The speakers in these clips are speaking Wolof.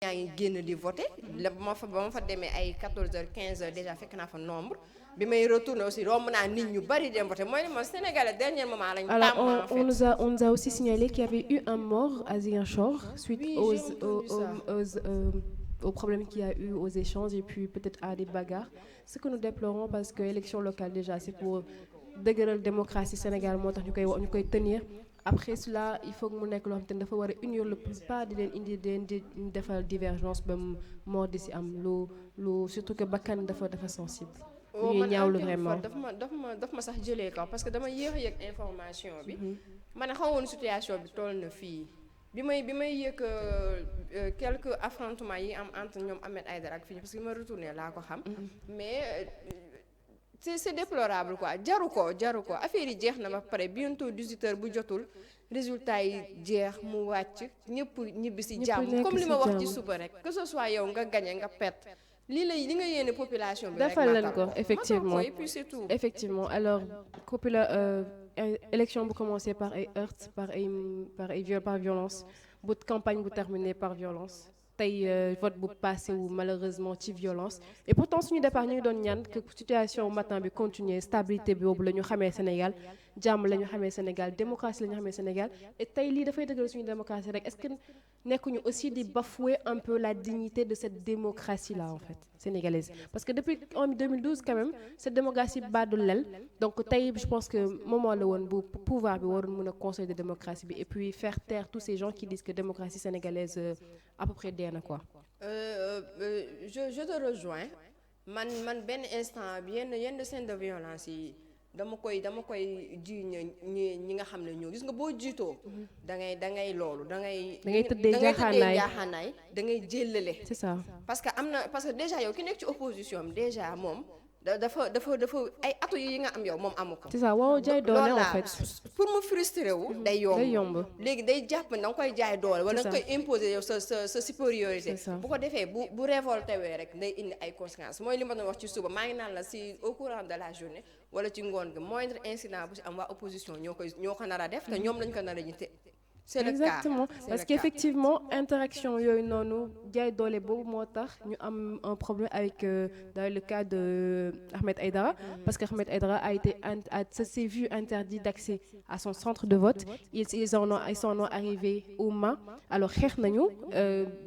ñaa ngi génn di voter la ba ma fa demee ay 14h 15h déjà fekk naa fa nombre bi may retourner aussi romb naa nit ñu bari dem voter mooy ne moom Sénégalais dernier moment lañ Alors, tàmm en fait. on nous a aussi signalé qu'il y avait eu un mort à Ziguinchor suite Oui, aux, j'ai entendu ça. aux problèmes qu'il y a eu aux échanges et puis peut-être à des bagarres. Ce que nous déplorons parce que élection locale déjà, c'est pour dëgëral démocratie Sénégal moo tax ñu koy tenir. Après cela, il faut que mu nekk loo xam te ne dafa war a unir le plus pas di leen indi di leen di defal divergence ba moo di si am lu surtout que bakkan dafa sensible. oh ñuy man ñaawlu encore une fois vraiment. daf ma sax jëlee kaw parce que dama yéex a yëg information bi. ma ne xawoon situation bi toll na fii bi may yëg quelques affrontements yi am entre ñoom Ahmed Aïdara ak fii parce que bi ma retourné laa ko xam. mais c'est déplorable quoi jaru ko affaire yi jeex na ba pare bientôt 18h bu jotul résultat yi jeex mu wàcc ñëpp ñibbi si jàmm comme li ma wax ci suba rek que ce soit yow nga gagné nga perte. li nga yéene population bi rek defal leen ko effectivement et puis c'est tout. Effectivement alors élection bu commencé par ay heurts par violence bu campagne bu terminé par violence tey vote bu passé wu malheureusement ci violence et pourtant suñu départ ñu ngi doon ñaan que situation matin bi continuer stabilité bi boobu la ñu xamee Sénégal jàmm la ñu xamee Sénégal démocratie la ñu xamee Sénégal et tey lii dafay dëggal suñu démocratie rek est-ce que nekkuñu aussi di bafouer un peu la dignité de cette démocratie là en fait sénégalaise parce que depuis en 2012 quand même cette démocratie baadul lel donc tey je pense que moment la woon bu pouvoir bi waroon mën a consolider démocratie bi et puis faire taire tous ces gens qui disent que démocratie sénégalaise à peu près dee na quoi. Je te rejoins man benn instant bi yenn scène de violence yi dama koy ji ñi nga xam ne ñoo gis nga boo jiitoo da ngay loolu da ngay tëddee jaaxaanaay da ngay jëllale. C'est ça parce que déjà yow ki nekk ci opposition am déjà moom dafa ay atu yi nga am yow moom amu ko. c'est ça waaw jaay doole en fait. pour mu frustré wu day yomb léegi day jàpp ne da nga koy jaay doole wala da nga koy imposer yow sa supériorité bu ko defee bu révolté wee rek day indi ay conséquences mooy li ma doon wax ci suba maa ngi naan la si au courant de la journée wala ci ngoon gi moindre incident bu si am waa opposition ñoo ko nar a def te ñoom lañ ko nar a ñitte. C'est exactement parce qu'effectivement interaction yooyu noonu jaay doole boobu moo tax ñu am un problème avec dans le cas de Ahmed Aïdara parce que Ahmed Aïdara s'est vu interdit d'accès à son centre de vote ils s'en ont arrivé aux mains alors xeex nañu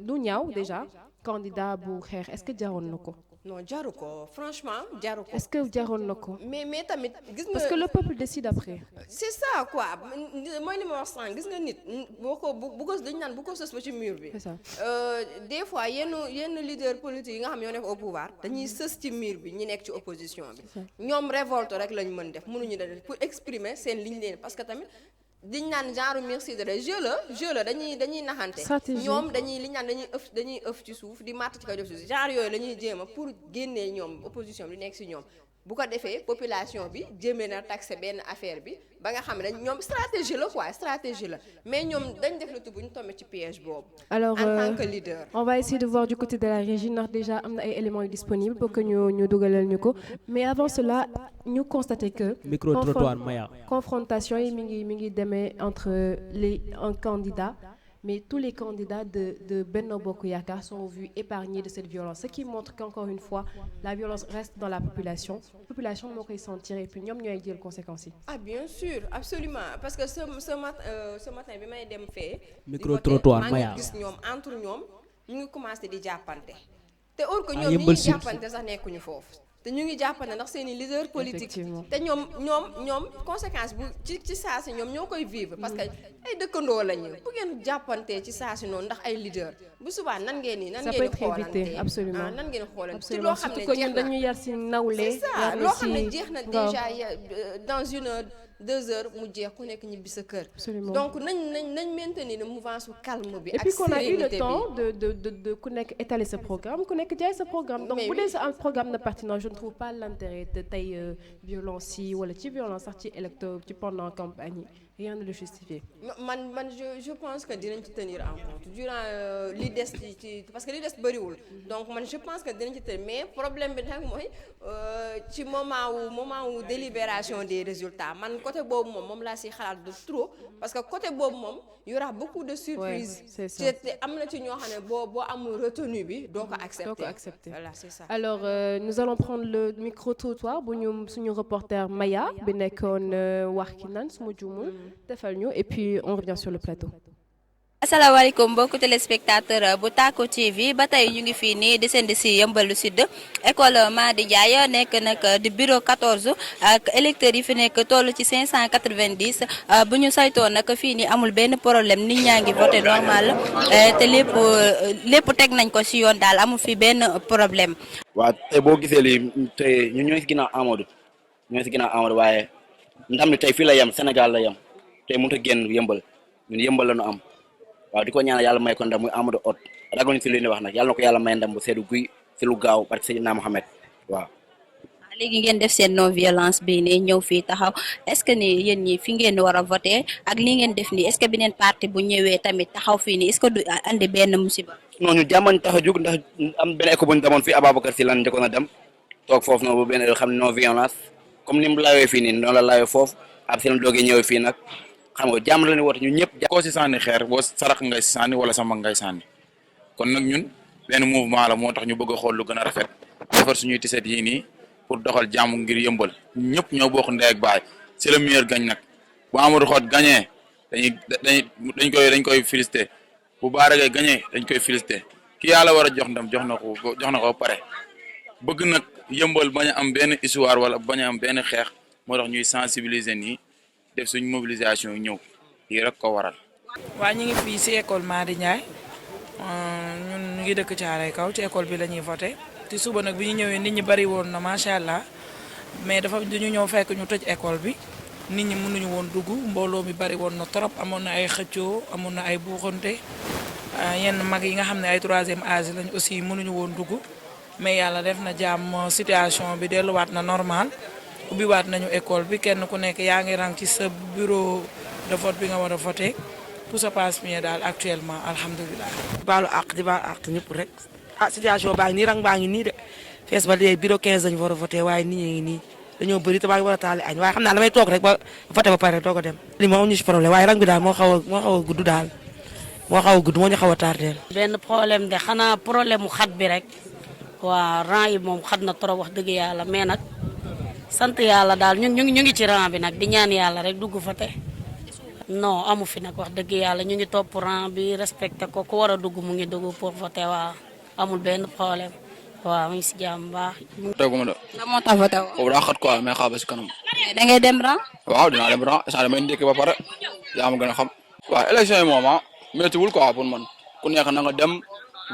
lu ñaaw déjà candidat bu xeex est-ce que jaroon na ko. non jaru ko franchement jaru ko. est-ce que jaroon na ko. mais tamit gis nga. parce que le peuple décide après. c'est ça quoi mooy li ma wax sànq gis nga nit boo ko bu ko dañu naan bu ko sës ba ci mur bi. c'est ça des fois yenn leader politique yi nga xam ñoo nekk au pouvoir dañuy sës ci mur bi ñi nekk ci opposition bi. ñoom révolte rek lañ mën def mënuñu def pour exprimer seen liñ leen parce que tamit. diñ naan genre merci de jeu la dañuy naxante ñoom dañuy ëf ci suuf di màtt ci kaw def ci genre yooyu la ñuy jéem a pour génnee ñoom opposition bi di nekk ci ñoom bu ko defee population bi jéemee na taxé benn affaire bi ba nga xam ne ñoom stratégie la mais ñoom dañ def la tout bu ñu tombé ci piège boobu. Alors en tant que leader. On va essayer de voir du côté de la régie ndax déjà am na ay éléments disponibles pour que ñu dugalal ñu ko mais avant cela ñu constater que. micro-trottoir Maya. confrontation yi mi ngi demee entre un candidat. Mais tous les candidats de Benno Bokk Yakaar sont vus épargnés de cette violence ce qui montre qu'encore une fois la violence reste dans la population moo koy sentir et puis ñoom ñooy jël conséquences yi. Ah bien sûr absolument parce que ce matin bi may dem fee. micro-trottoir Maya maa ngi gis ñoom entre ñoom ñu ngi commencé di jàppante te or que ñoom ñi ngi jàppante sax nekkuñu foofu. te ñu ngi jàppante ndax seen i leader politique te ñoom conséquence bu ci saa si ñoom ñoo koy vivre parce que ay dëkkandoo lañu bu ngeen jàppantee ci saa si noonu ndax ay leader bu subaa nan ngeen di xoolante absolument nan ngeen xoolante ci loo xam ne jeex na dañu yar si nawle c'est ça loo xam ne jeex na déjà dans 1 heure 2 heures mu jeex ku nekk ñibbi sa kër. donc nañ maintenir le mouvance su calme bi. et puis qu'on a eu le temps de ku nekk étaler sa programme ku nekk jaay sa programme. donc bu dee sa un programme de pertinence je ne trouve pas l'intérêt de tey violence yi wala ci violence sax ci ci pendant campagne yi rien ne le justifie. Je pense que dinañ ci tenir en compte durant li des ci parce que li des bëriwul donc man je pense que dinañ ci tenir mais problème bi nag mooy ci moment wu délibération des résultats man côté boobu moom laa si xalaat de trop parce que côté boobu moom y aura beaucoup de surprises. Ouais, c'est ça. te am na ci ñoo xam ne boo amul retenu bi doo ko accepter. Voilà, c'est ça. Alors nous allons prendre le micro-trottoir bu ñu suñu reporter Maya bi nekkoon Wakhinane su ma juumul defal ñu et puis on revient sur le plateau. asalaamaaleykum mbokku téléspectateur bu Tacko TV ba tey ñu ngi fii nii di seen di si Yeumbeul Sud école Mady Ndiaye nekk nag di bureau 14 ak électeurs yi fi nekk toll ci 590 bu ñu saytoo nag fii nii amul benn problème nit ñaa ngi voté normal te lépp teg nañ ko si yoon daal amul fi benn problème. waaw tey boo gisee lii tey ñun ñoo si ginnaaw Amadou waaye ndam li tey fii la yem Sénégal la yem tey mënut a génn Yeumbeul ñun Yeumbeul la ñu am. waaw di ko ñaanal yàlla may ko ndam muy Amadou Hott ragal ñu si li ñuy wax nag yàlla na ko yàlla may ndam bu seddu guy si lu gaaw parce que Seydina Mohamed waaw. léegi ngeen def seen non violence bi ne ñëw fii taxaw est-ce que ni yéen ñi fi ngeen war a voter ak li ngeen def nii est-ce que beneen parti bu ñëwee tamit taxaw fii nii est-ce que du andi benn musiba. non ñu jàmmañ tax a jóg ndax am benn écho bu ñu demoon fii Ababacar Sy lan njëkkoon a dem toog foofu noonu bu benn xam ne non violence comme ni mu laawee fii nii noonu la laawee foofu ab si lan doogee ñëwee fii nag xam nga jàmm la ñu woote ñun ñëpp. koo si sànni xeer boo sarax ngay sànni wala sama ngay sànni kon nag ñun benn mouvement la moo tax ñu bëgg a xool lu gën a rafet defar suñuy tiset yii nii pour doxal jàmm ngir Yeumbeul ñëpp ñoo bokk ndey ak baay c'est le meilleur gagne nag bu Amadou Hott gagné dañ koy félicité bu Baragay gagné dañ koy félicité ki yàlla war a jox ndam jox na ko ba pare bëgg nag Yeumbeul bañ a am benn histoire wala bañ a am benn xeex moo tax ñuy sensibiliser nii def suñ mobilisation ñëw yi rek ko waral. waa ñu ngi fii ci école Mady Ndiaye ñun ñu ngi dëkk Thiaroye Kaw ci école bi la ñuy voté ci suba nag bi ñu ñëwee nit ñi bari woon na macha allah mais dañu ñëw fekk ñu tëj école bi nit ñi mënuñu woon dugg mbooloo mi bari woon na trop amoon na ay xëccoo amoon na ay buuxante yenn mag yi nga xam ne ay troisième âge lañ aussi mënuñu woon dugg mais yàlla def na jàmm situation bi delluwaat na normal. ubbiwaat nañu école bi kenn ku nekk yaa ngi rang ci sa bureau de vote bi nga war a voté tout se passe bien daal actuellement alhamdulilah. di baalu àq ñëpp rek situation baa ngi nii rang baa ngi nii de fees ba léegi bureau 15 lañu war a voté waaye nit ñi ngi nii dañoo bëri te baa ngi war a taali añ waaye xam naa damay toog rek ba voté ba pare doo ko dem. li moom ñu ci problème waaye rang bi daal moo xaw a gudd daal moo ñu xaw a tardeel. benn problème de xanaa problème mu xat bi rek waa rang yi moom xat na trop wax dëgg yàlla mais nag. sant yàlla daal ñu ngi ci rang bi nag di ñaan yàlla rek dugg fa te non amu fi nag wax dëgg yàlla ñu ngi topp rang bi respecté ko ku war a dugg mu ngi dugg pour voter waa amul benn problème waaw mu ngi si jàmm baax. teguma de. lan moo tax voter woo. boobu daa xat quoi mais xaar ba si kanam. da ngay dem rang. waaw dinaa dem rang saa damay ndékki ba pare yaa ma gën a xam. waaw élection yi moom méttiwul quoi pour man ku nekk na nga dem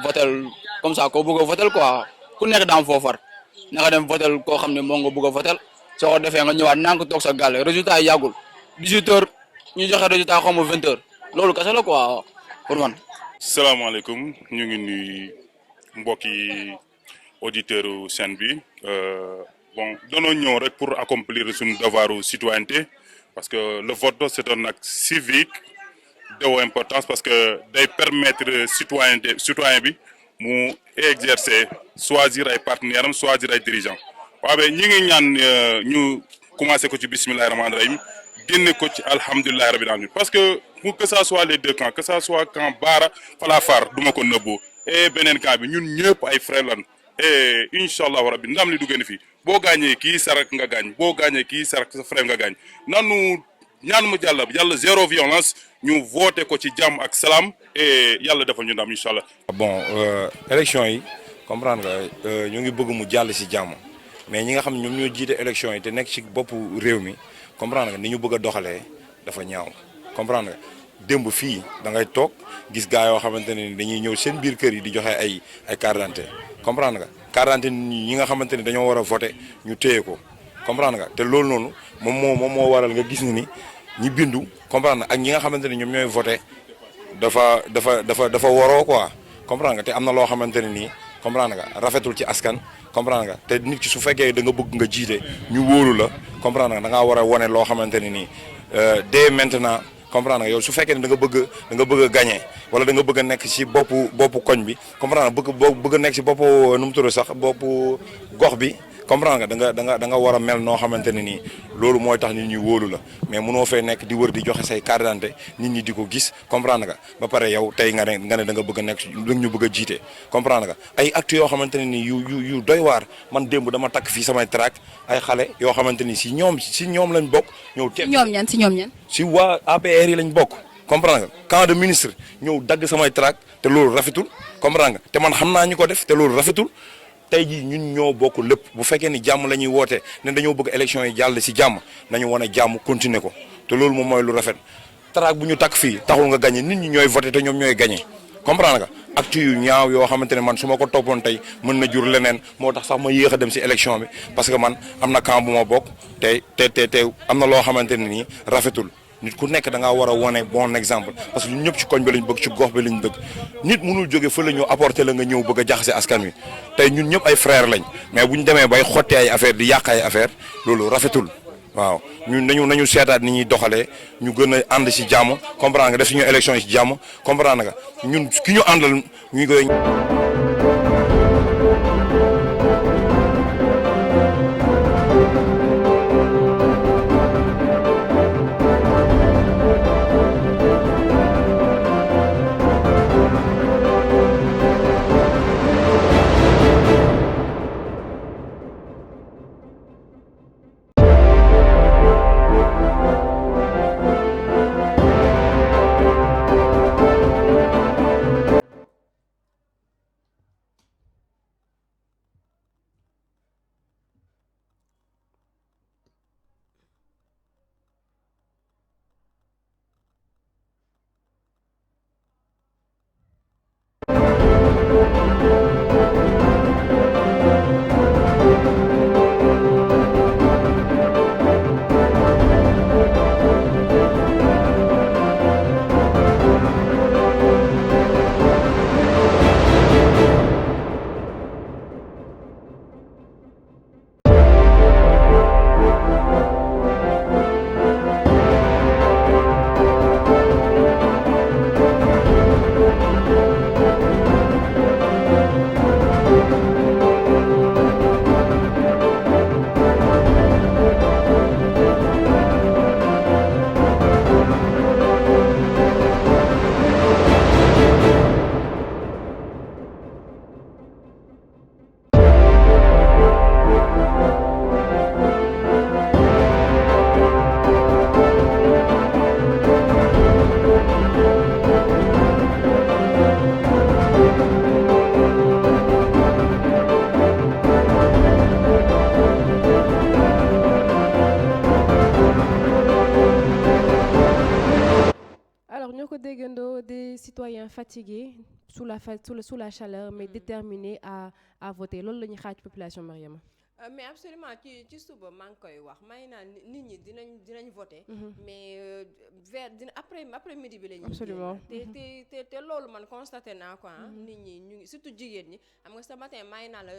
votel comme ça koo bëgg a votel quoi ku nekk daam foo far na nga dem votel koo xam ne moo nga bëgg a votel soo ko defee nga ñëwaat naa ko toog sa gàlle résultat yi yàggul 18h ñu joxe résultat xaw ma 20h loolu kese la quoi pour man. salaamaaleykum ñu ngi nuyu mbokki auditeurs chaîne bi bon doonoo ñëw rek pour accomplir suñu devoiru citoyenneté parce que le vote c'est un acte civique de haute importance parce que day permettre citoyen bi mu exercer choisir ay partenaires am choisir ay dirigeants waaw mais ñi ngi ñaan ñu commencé ko ci bismillahi rahmaani rahim génne ko ci alhamdulillahi rabbil alamin parce que pour que ça soit les deux camps que ça soit camp Bara Fala Far du ma ko nëbbu et beneen camp bi ñun ñëpp ay frères lan et incha allahu rabbi ndam li du gën fii boo gaañee kii sarak nga gaañ boo gaañee kii sarak sa frère nga gaañ nanu ñaan mu yàlla zéro violence ñu voté ko ci jàmm ak salaam et yàlla defal ñu ndam incha allah. bon élection yi comprendre nga ñu ngi bëgg mu jàll si jàmm mais ñi nga xam ne ñoom ñoo jiite élection yi te nekk ci boppu réew mi comprendre nga ni ñu bëgg a doxalee dafa ñaaw comprendre nga démb fii da ngay toog gis gaa yoo xamante ne dañuy ñëw seen biir kër yi di joxe ay carte d'identité comprendre nga carte d'identité ñi nga xamante ne dañoo war a voté ñu téye ko comprendre nga te loolu noonu moom moo waral nga gis ni ñi bindu comprendre nga ak ñi nga xamante ne ñoom ñooy voté dafa waroo quoi comprendre nga te am na loo xamante ne nii comprendre nga rafetul ci askan comprendre nga te nit ki su fekkee da nga bëgg nga jiite ñu wóolu la comprendre nga da ngaa war a wane loo xamante ne nii dès maintenant comprendre nga yow su fekkee ne da nga bëgg a gagner wala da nga bëgg a nekk ci boppu koñ bi comprendre nga bëgg a nekk ci boppu nu mu tudd sax boppu gox bi comprendre nga da nga war a mel noo xamante ne nii loolu mooy tax nit ñi wóolu la mais mënoo fee nekk di wër di joxe say carte d'identité nit ñi di ko gis comprendre nga ba pare yow tey nga ne da nga bëgg a nekk da ñu bëgg a jiite comprendre nga ay actes yoo xamante ne nii yu doy waar man démb dama takk fii samay track ay xale yoo xamante ni si ñoom lañ bokk ñëw tepp si ñoom ñan si waa APR yi lañ bokk comprendre nga camp de ministre ñëw dagg samay track te loolu rafetul comprendre nga te man xam naa ñu ko def te loolu rafetul tey jii ñun ñoo bokk lépp bu fekkee ni jàmm la ñuy woote ne dañoo bëgg élection yi jàll si jàmm nañu wane jàmm continuer ko te loolu moom mooy lu rafet track bu ñu takk fii taxul nga gagné nit ñi ñooy voté te ñoom ñooy gagné comprendre nga acte yu ñaaw yoo xamante ne man su ma ko toppoon tey mën na jur leneen moo tax sax ma yéex a dem si élection bi parce que man am na camp bu ma bokk te am na loo xamante ne nii rafetul nit ku nekk da ngaa war a wane bon exemple parce que ñun ñëpp ci koñ bi lañ bëgg ci gox bi lañ bëgg nit mënul jóge fa la ñëw apporter la nga ñëw bëgg a jaxase askan wi tey ñun ñëpp ay frère lañ mais bu ñu demee bay xotti ay affaire di yàq ay affaire loolu rafetul waaw ñun nañu seetaat ni ñuy doxalee ñu gën a ànd ci jàmm comprendre nga def suñu élection yi ci jàmm comprendre nga ñun ki ñu àndal ñu koy. Des citoyens fatigués sous la chaleur mais déterminés à voter loolu la ñuy xaaj population Mariama. Mais absolument ci suba maa ngi koy wax may naa nit ñi dinañ voter mais vers après midi bi la ñuy absolument te loolu man constaté naa quoi nit ñi ñu ngi surtout jigéen ñi xam nga ce matin may naa la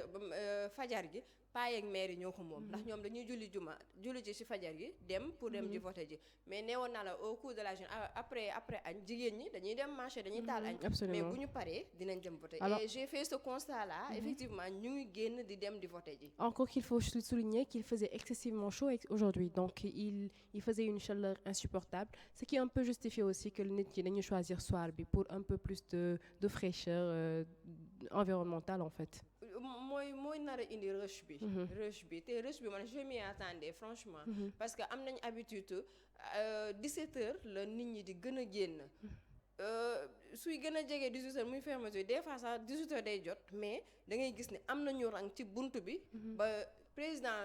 fajar gi paa yeeg maire yi ñoo ko moom ndax ñoom dañuy julli ci fajar gi dem pour dem ji voter ji mais neewoon naa la au cours de la journée après añ jigéen ñi dañuy dem marché dañuy taal añ mais bu ñu paree dinañ dem voter et j'ai fait ce constat là effectivement ñu ngi génn di dem di voter ji. Encore qu'il faut souligner qu'il faisait excessivement chaud aujourd'hui donc il faisait une chaleur insupportable ce qui un peu justifie aussi que nit ñi dañuy choisir soir bi pour un peu plus de fraîcheur environnementale en fait. mooy nar a indi rush bi te rush bi man je m'y attendais franchement parce que am nañ habitude 17h la nit ñi di gën a génn suy gën a jege 18h muy fermeture des fois sax 18h day jot mais da ngay gis ne am na ñu rang ci buntu bi ba président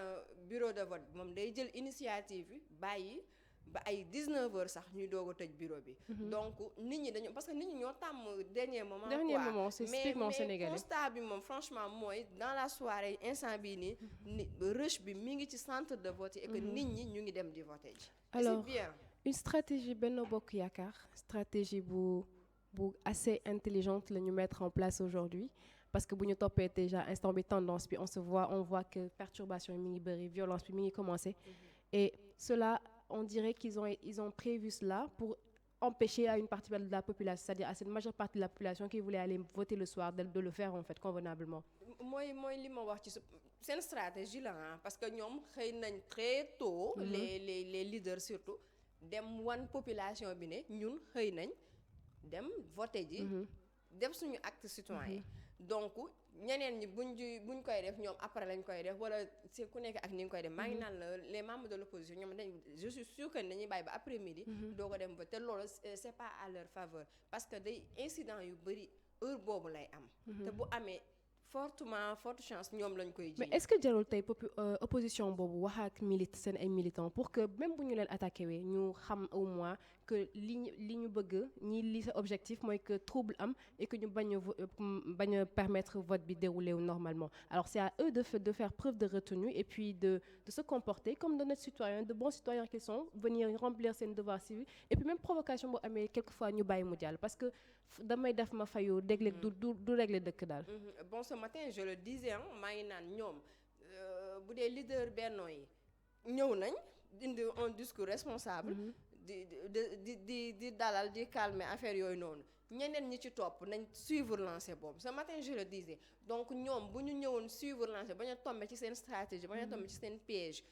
bureau de vote moom day jël initiative bi bàyyi ba ay 19h sax ñuy doog a tëj bureau bi. Donc nit ñi dañu parce que nit ñi ñoo tàmm dernier moment. dernier moment c'est typiquement sénégalais. Mais constat bi moom franchement mooy dans la soirée instant bii nii ni rush bi mi ngi ci centre de vote et que nit ñi ñu ngi dem di voter ji. Alors c'est bien. Une stratégie Benno Bokk Yaakaar stratégie bu assez intelligente la ñu mettre en place aujourd'hui parce que bu ñu toppee déjà instant bi tendance bi on voit que perturbation yi mi ngi bëri violence bi mi ngi commencé et cela on dirait ils ont prévu cela pour empêcher à une partie de la population, c'est-à-dire à cette majeure partie de la population qui voulait aller voter le soir, de le faire en fait convenablement. mooy li ma wax ci seen stratégie la parce que ñoom xëy nañ très tôt. les leaders surtout dem wan population bi ne ñun xëy nañ dem voter ji. def suñu acte citoyen donc ñeneen ñi buñ koy def ñoom après lañ koy def wala c'est ku nekk ak ni nga koy def maa ngi naan la les membres de l'opposition ñoom je suis sûre que dañuy bàyyi ba après midi doo ko dem ba te loolu c'est pas à leur faveur parce que day incident yu bëri heure boobu lay am te bu amee forte chance ñoom lañ koy ji. mais est-ce que jarul tey opposition boobu wax ak seen ay militants pour que même bu ñu leen attaqué wee ñu xam au moins que li ñu bëgg li sa objectif mooy que trouble am et que ñu bañ a permettre vote bi dérouler normalement alors c'est à eux de faire preuve de retenue et puis de se comporter comme d'honnêtes citoyens de bons citoyens qu'ils sont venir remplir seen devoir civil et puis même provocation boo amee quelquefois ñu bàyyi mu jàll parce que damay def ma fayoo déglee du régler dëkk daal. Bon ce matin je le disais maa ngi naan ñoom bu dee leader Benno yi ñëw nañ indi un discours responsable. di dalal di calmer affaire yooyu noonu ñeneen ñi ci topp nañ suivre lancé boobu ce matin je le disais donc ñoom bu ñu ñëwoon suivre lancé bañ a tomber ci seen stratégie bañ a tomber ci seen piège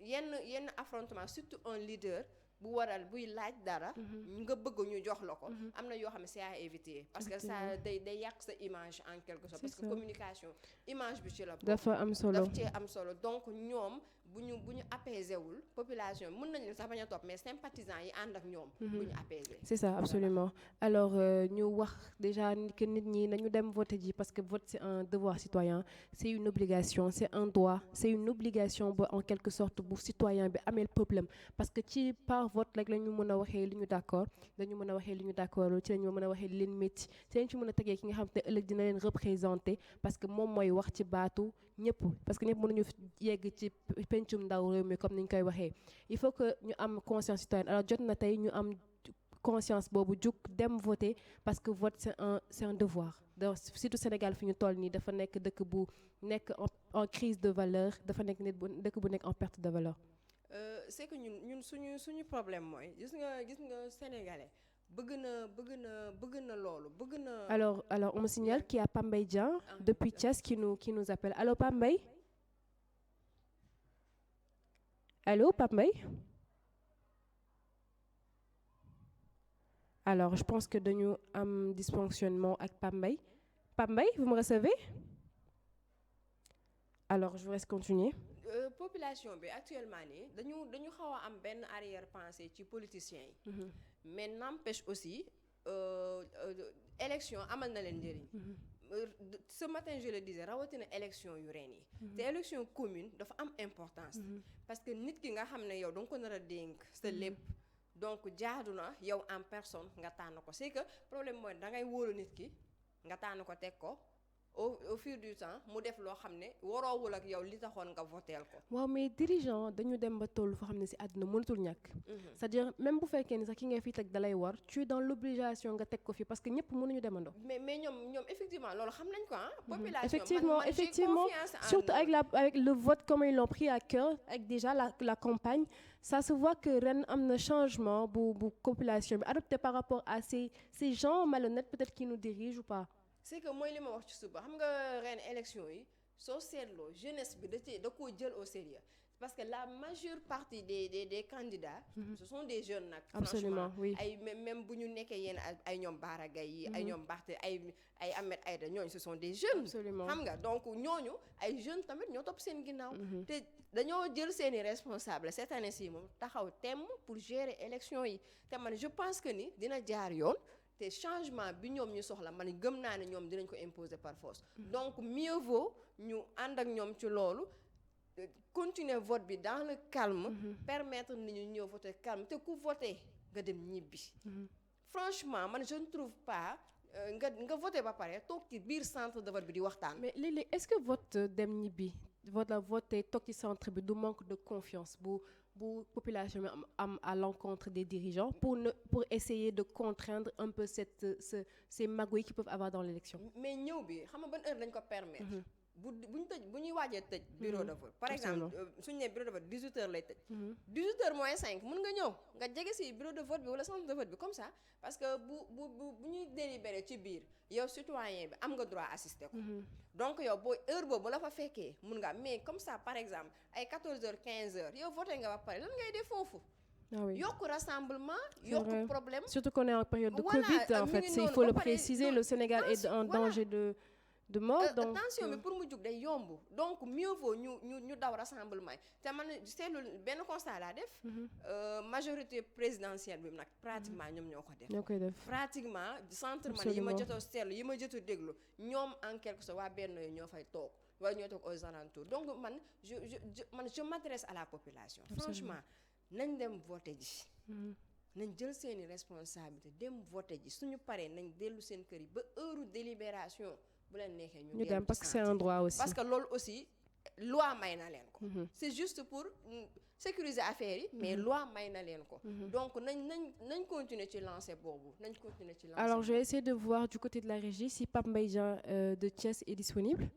yenn affrontement surtout un leader bu waral buy laaj dara nga bëgg ñu jox la ko am na yoo xam ne c'est à éviter parce que ça day yàq sa image en quelque sorte parce que communication image bi ci la dafa am solo daf ci am solo donc ñoom bu ñu apaiser wul population bi mën nañu leen sax bañ a topp mais sympathisants yi ànd ak ñoom bu ñu apaiser c'est ça absolument alors ñu wax déjà que nit ñi nañu dem voter ji parce que vote c'est un devoir citoyen c'est une obligation c'est un droit c'est une obligation ba en quelque sorte bu citoyen bi amee peuple am parce que ci par vote rek la ñu mën a waxee li ñu d'accord dañu mën a waxee li ñu d'accord ci la ñu mën a waxee li leen métti ci lañ ci mën a tegee ki nga xam te ëllëg dina leen représenter parce que moom mooy wax ci baatu ñëpp parce que ñëpp mënuñu yegg ci pencum ndaw réew mi comme ni ñu koy waxee il faut que ñu am conscience citoyenne alors jot na tey ñu am conscience boobu jug dem voter parce que vote c'est un devoir donc surtout Sénégal fi ñu toll nii dafa nekk dëkk bu nekk en crise de valeur dafa nekk dëkk bu nekk en perte de valeur. C'est que ñun suñu problème mooy gis nga sénégalais bëgg na loolu bëgg na. alors on me signale qu'il y a Pambay Dieng depuis Thiès qui nous appelle allô Pambay. Allô Pambay. Alors je pense que dañu am dysfonctionnement ak Pambay vous me recevez. Alors je vous laisse continuer. Population bi actuellement nii dañu xaw a am benn arrière-pensée ci politiciens yi. mais n'empêche aussi élection amal na leen njëriñ. Ce matin je le disais rawatina élection yu ren yi. te élection commune dafa am importance. parce que nit ki nga xam ne yow danga ko nar a dénk sa lépp. donc jaadu na yow en personne nga tànn ko c'est que problème mooy dangay wóolu nit ki nga tànn ko teg ko. au fur du temps mu def loo xam ne waroowul ak yow li taxoon nga voteel ko. waaw mais dirigeant dañu dem ba toll foo xam ne ci àdduna mënatul ñàkk. c'est-à-dire même bu fekkee ni sax ki nga fi teg dalay war tu es dans l'obligation nga teg ko fi parce que ñëpp mënuñu demandoo. mais ñoom effectivement loolu xam nañ ko population effectivement surtout avec le vote comme ils l'ont pris à cœur avec déjà la campagne ça se voit que ren am na changement bu population bi adopté par rapport à ces gens malhonnêtes peut-être qui nous dirigent ou pas. c'est que mooy li ma wax ci suba xam nga ren élection yi soo seetloo jeunesse bi da koo jël au sérieux parce que la majeure partie des candidats. Ce sont des jeunes nag. Absolument, oui. ay même bu ñu nekkee yéen ay ñoom Bara Gaye yi ay ñoom Barthé ay Ahmed Aïda ñooñu ce sont des jeunes. Absolument. xam nga donc ñooñu ay jeunes tamit ñoo topp seen ginnaaw. te dañoo jël seeni responsable cette année ci moom taxaw temm pour gérer élection yi te man je pense que ni dina jaar yoon. te changement bi ñoom ñu soxla man gëm naa ne ñoom dinañ ko imposer par force. donc mieux vaut ñu ànd ak ñoom ci loolu continuer vote bi dans le calme. permettre nit ñu ñëw voter calme te ku voter nga dem ñibbi. franchement man je ne trouve pas nga voter ba pare toog ci biir centre de vote bi di waxtaan. mais léeg-léeg est-ce que vote dem ñibbi voter toog ci centre bi du manque de confiance bu bu population bi am à l'encontre des dirigeants pour essayer de contraindre un peu ces magouilles qu'ils peuvent avoir dans l'élection. mais ñëw bi xam nga ban heure lañ ko permettre. bu ñuy waajee tëj bureau de vote par exemple suñu nee bureau de vote 18h lay tëj 18h moins 5 mun nga ñëw nga jege si bureau de vote bi wala centre de vote bi comme ça parce que bu ñuy délibéré ci biir yow citoyen bi am nga droit assister ko donc yow boo heure boobu la fa fekkee mun nga mais comme ça par exemple ay 14h 15h yow voté nga ba pare lan ngay def foofu yokku rassemblement yokku problème surtout qu'on est en période de Covid en fait il faut le préciser le Sénégal est en danger de mort donc tension bi pour mu jug day yomb donc mieux vaut ñu daw rassemblement yi te man seetlu benn constat laa def majorité présidentielle bi nag pratiquement ñoom ñoo ko def pratiquement centre man yi ma jotoo seetlu yi ma jotoo déglu ñoom en quelque sorte waa benn yooyu ñoo fay toog wala ñoo toog aux alentours donc man je m'adresse à la population franchement nañ dem voter ji nañ jël seeni responsabilité dem voter ji suñu paree nañ dellu seen kër yi ba heure délibération bu leen neexee ñu dem parce que c'est un droit aussi parce que loolu aussi loi may na leen ko c'est juste pour sécuriser affaire yi mais loi may na leen ko donc nañ continuer ci lancer boobu nañ continuer ci lancer. Alors je vais essayer de voir du côté de la régie si Pape Mbaye Dieng de Thiès est disponible.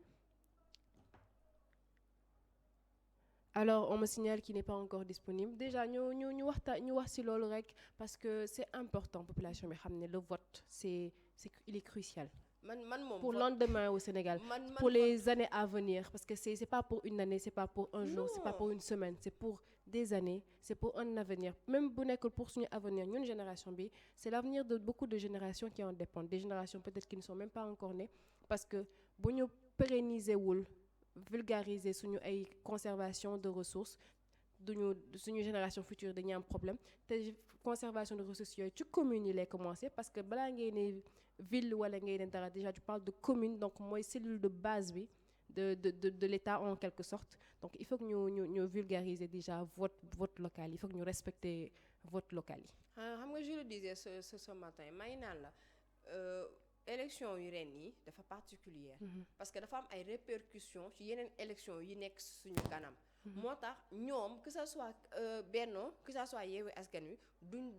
Alors on me signale qu'il n'est pas encore disponible déjà ñu wax ci loolu rek parce que c'est important population bi xam ne le vote il est crucial. Pour lendemain au Sénégal, pour les années à venir, parce que c'est pas pour une année, c'est pas pour un jour, c'est pas pour une semaine, c'est pour des années, c'est pour un avenir. Même bu nekkul pour suñu avenir, ñun génération bi, c'est l'avenir de beaucoup de générations qui en dépendent, des générations peut-être qui ne sont même pas encore nées, parce que bu ñu pérenniser wul, vulgariser suñu ay conservation de ressources, suñu génération future dañuy am problème te conservation de ressources yooyu ci communes yi lay commencer parce que balaa ngay ne ville wala ngay ne dara déjà tu parles de commune donc mooy cellule de base bi de l'État en quelque sorte donc il faut que ñu vulgariser déjà vote local il faut que ñu respecter vote local yi. xam nga je le disais ce matin may naan la élection yu ren yi dafa particulière parce que dafa am ay répercussions ci yeneen élection yi nekk suñu kanam. moo tax ñoom que ça soit Benno que ça soit Yewwi Askan Wi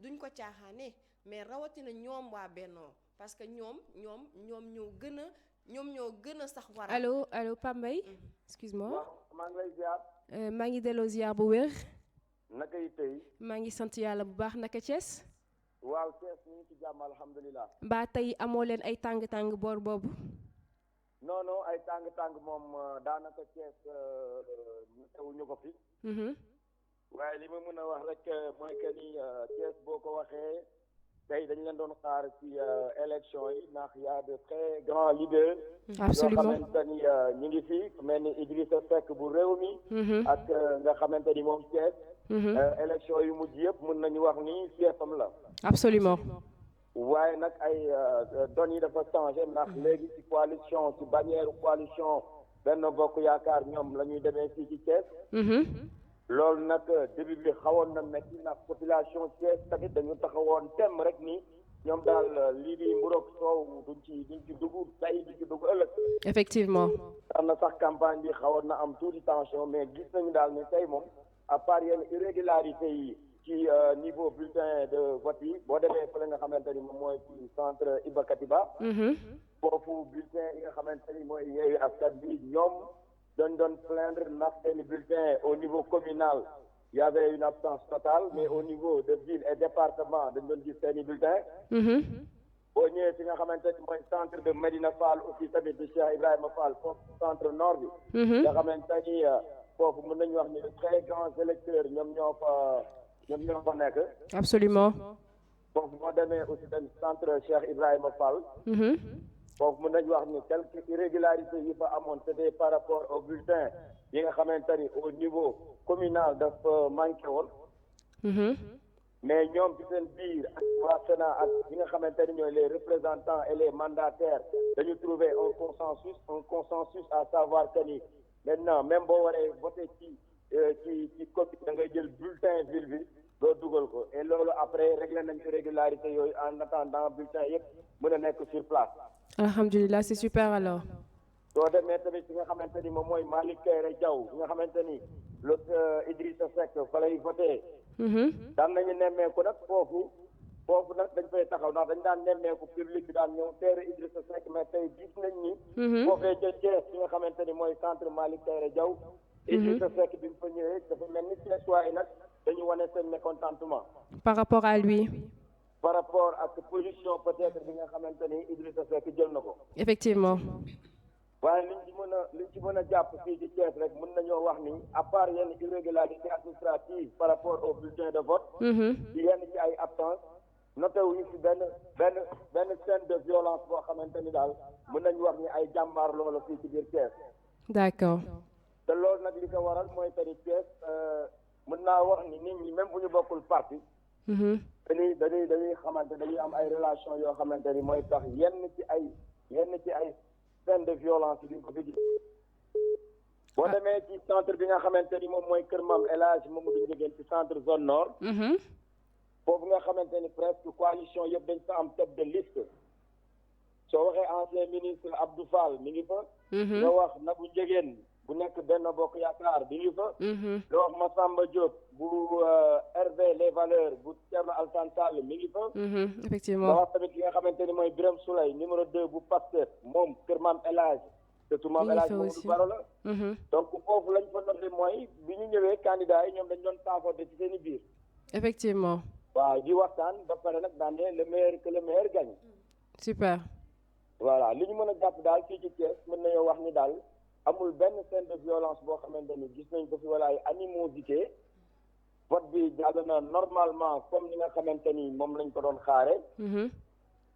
duñ ko caaxaane mais rawatina ñoom waa Benno parce que ñoom ñoo gën a sax war a. allo Pape Mbaye. excuse-moi. maa ngi lay ziar. maa ngi delloo ziar bu wér. naka yi tey. maa ngi sant yàlla bu baax naka Thiès. waaw Thiès ñu ngi ci jàmm alhamdulilah. mbaa tey amoo leen ay tàng-tàng boor boobu. non ay tàng moom daanaka Thiès ñu ko fi. waaye li ma mën a wax rek mooy que ni Thiès boo ko waxee tey dañ leen doon xaar ci élection yi ndax y a de très grands leaders. absolument yoo xamante ni ñu ngi fi mel ni Idrissa Seck bu réew mi. ak nga xamante ni moom Thiès. élection yu mujj yëpp mën nañu wax ni Thièsam la. absolument. waaye nag ay données yi dafa changé ndax léegi ci coalition ci bannière coalition Benno Bokk Yaakaar ñoom la ñuy demee fii ci Thiès. loolu nag début bi xawoon na métti ndax population Thiès tamit dañu taxawoon tem rek ni ñoom daal lii di mburoog soow duñ ci dugg tey duñ ci dugg ëllëg. effectivement. am na sax campagne bi xawoon na am tuuti tension mais gis nañu daal ne tey moom à part yenn irrégularité yi. ci niveau bulletin de vote yi boo demee fële nga xamante ni moom mooy ci centre Iba Katiba. foofu bulletin yi nga xamante ni mooy Yewwi Askan Wi ñoom doon plaindre ndax seen bulletin au niveau communal y avait une absence totale mais au niveau de ville et département dañ doon gis seen i bulletin. boo ñëwee fi nga xamante ni mooy centre de Medina Fall aussi tamit di Cheikh Ibrahima Fall foofu centre nord bi. nga xamante ni foofu mën nañu wax ni de très grands électeurs ñoom ñoo fa nekk. absolument. foofu moo demee aussi tamit centre Cheikh Ibrahima Fall. foofu mën nañu wax ni quelques irrégularités yi fa amoon c'était par rapport au bulletin yi nga xamante ni au niveau communal dafa manqué woon. mais ñoom ci seen biir ak waa Sénat ak ñi nga xamante ni ñooy les représentants et les mandataires dañu trouver un consensus à savoir que ni maintenant même boo waree voter ci commune da ngay jël bulletin ville bi doo dugal ko et loolu après réglé nañ irrégularité yooyu en attendant bulletin yëpp mën a nekk sur place. alhamdulilah c'est super alors. soo demee tamit ci nga xamante ni moom mooy Malick Kairé Diaw nga xamante ni l'autre Idrissa Seck fa lay voté. daan nañu nemmeeku nag foofu nag dañ fay taxaw ndax dañ daan nemmeeku public bi daan ñëw teere Idrissa Seck mais tey gis nañ ni. foofee ca Thiès bi nga xamante ni mooy centre Malick Kairé Diaw. Idrissa Seck bi mu fa ñëwee dafa mel ni Thiès waaye nag dañu wane seen mécontentement. Par rapport à lui. par rapport ak position peut-être bi nga xamante ni Idrissa Seck jël na ko. Effectivement. waaye liñ ci mën a jàpp fii ci Thiès rek mën nañoo wax ni à part yenn irrégularité administrative par rapport au bulletin de vote. ci yenn ci ay absence noté wuñu fi benn scène de violence boo xamante ni daal mën nañu wax ni ay jàmbaar loola fii ci biir Thiès. D'accord. te loolu nag li ko waral mooy que ni Thiès mën naa wax ni nit ñi même bu ñu bokkul parti. dañuy xamante dañuy am ay relation yoo xamante ni mooy tax yenn ci ay scène de violence yi duñ ko fi gis. boo demee ci centre bi nga xamante ni moom mooy Kër Maam El Hadj Mamadou Ndiéguène ci centre zone nord. foofu nga xamante ni presque coalition yëpp dañ fa am tête de liste. soo waxee ancien ministre Abdou Fall mi ngi fa. nga wax Nabou Ndiéguène bu nekk Benno Bokk Yaakaar bi ngi fa. nga wax Massamba Diop bu RV Les Valeurs bu Thierno Alassane Sall mi ngi fa. Effectivement. nga wax tamit ki nga xamante ni mooy Birame Souleye numéro 2 bu Pastef moom Kër Maam El Hadj surtout Maam El Hadj Mamadou Baro la. donc foofu lañ fa noté mooy bi ñu ñëwee candidats yi ñoom dañ doon saafante ci seen i biir. Effectivement. waaw di waxtaan ba pare nag daan ne le meilleur gagne. Super. voilà li ñu mën a jàpp daal fii ci Thiès mën nañoo wax ni daal amul benn scène de violence boo xamante ni gis nañ ko fi wala ay animosité vote bi jàll na normalement comme ni nga xamante ni moom lañ ko doon xaare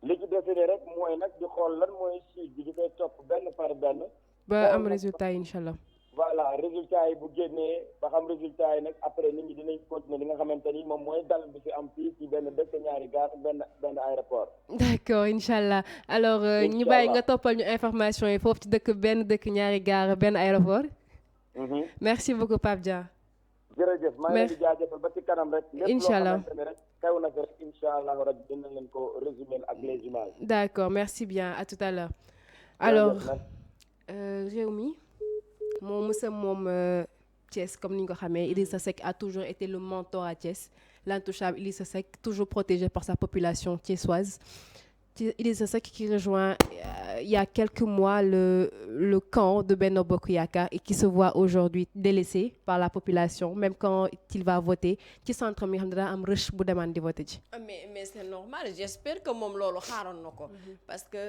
li ci décidé rek mooy nag di xool lan mooy suite bi di koy topp benn par benn ba am résultat yi incha allah. voilà résultat yi bu génnee ba xam résultat yi nag après nit ñi dinañ continuer li nga xamante ni moom mooy dal bi fi am fii ci benn dëkk ñaari gaar benn aéroport. D'accord incha allah alors ñu bàyyi nga toppal ñu information yi foofu ci benn dëkk ñaari gaar benn aéroport. Merci beaucoup Pape Dia. jërëjëf maa ngi leen di jaajëfal ba ci kanam rek. incha allah lépp loo xamante ne rek xew na fi rek incha allah rabi dinañ leen ko résumer ak les images. D'accord merci bien à tout à l'heure alors Rewmi moom mësa moom Thiès comme ni nga ko xamee Idrissa Seck a toujours été le mentor à Thiès l'intouchable Idrissa Seck toujours protégé par sa population thiessoise. Idrissa Seck qui rejoint il y a quelques mois le camp de Benno Bokk Yaakaar et qui se voit aujourd'hui délaissé par la population même quand il va voter ci centre mi nga xam ne dana am rush bu demande di voter ji. mais c'est normal j'espère que moom loolu xaaroon na ko. parce que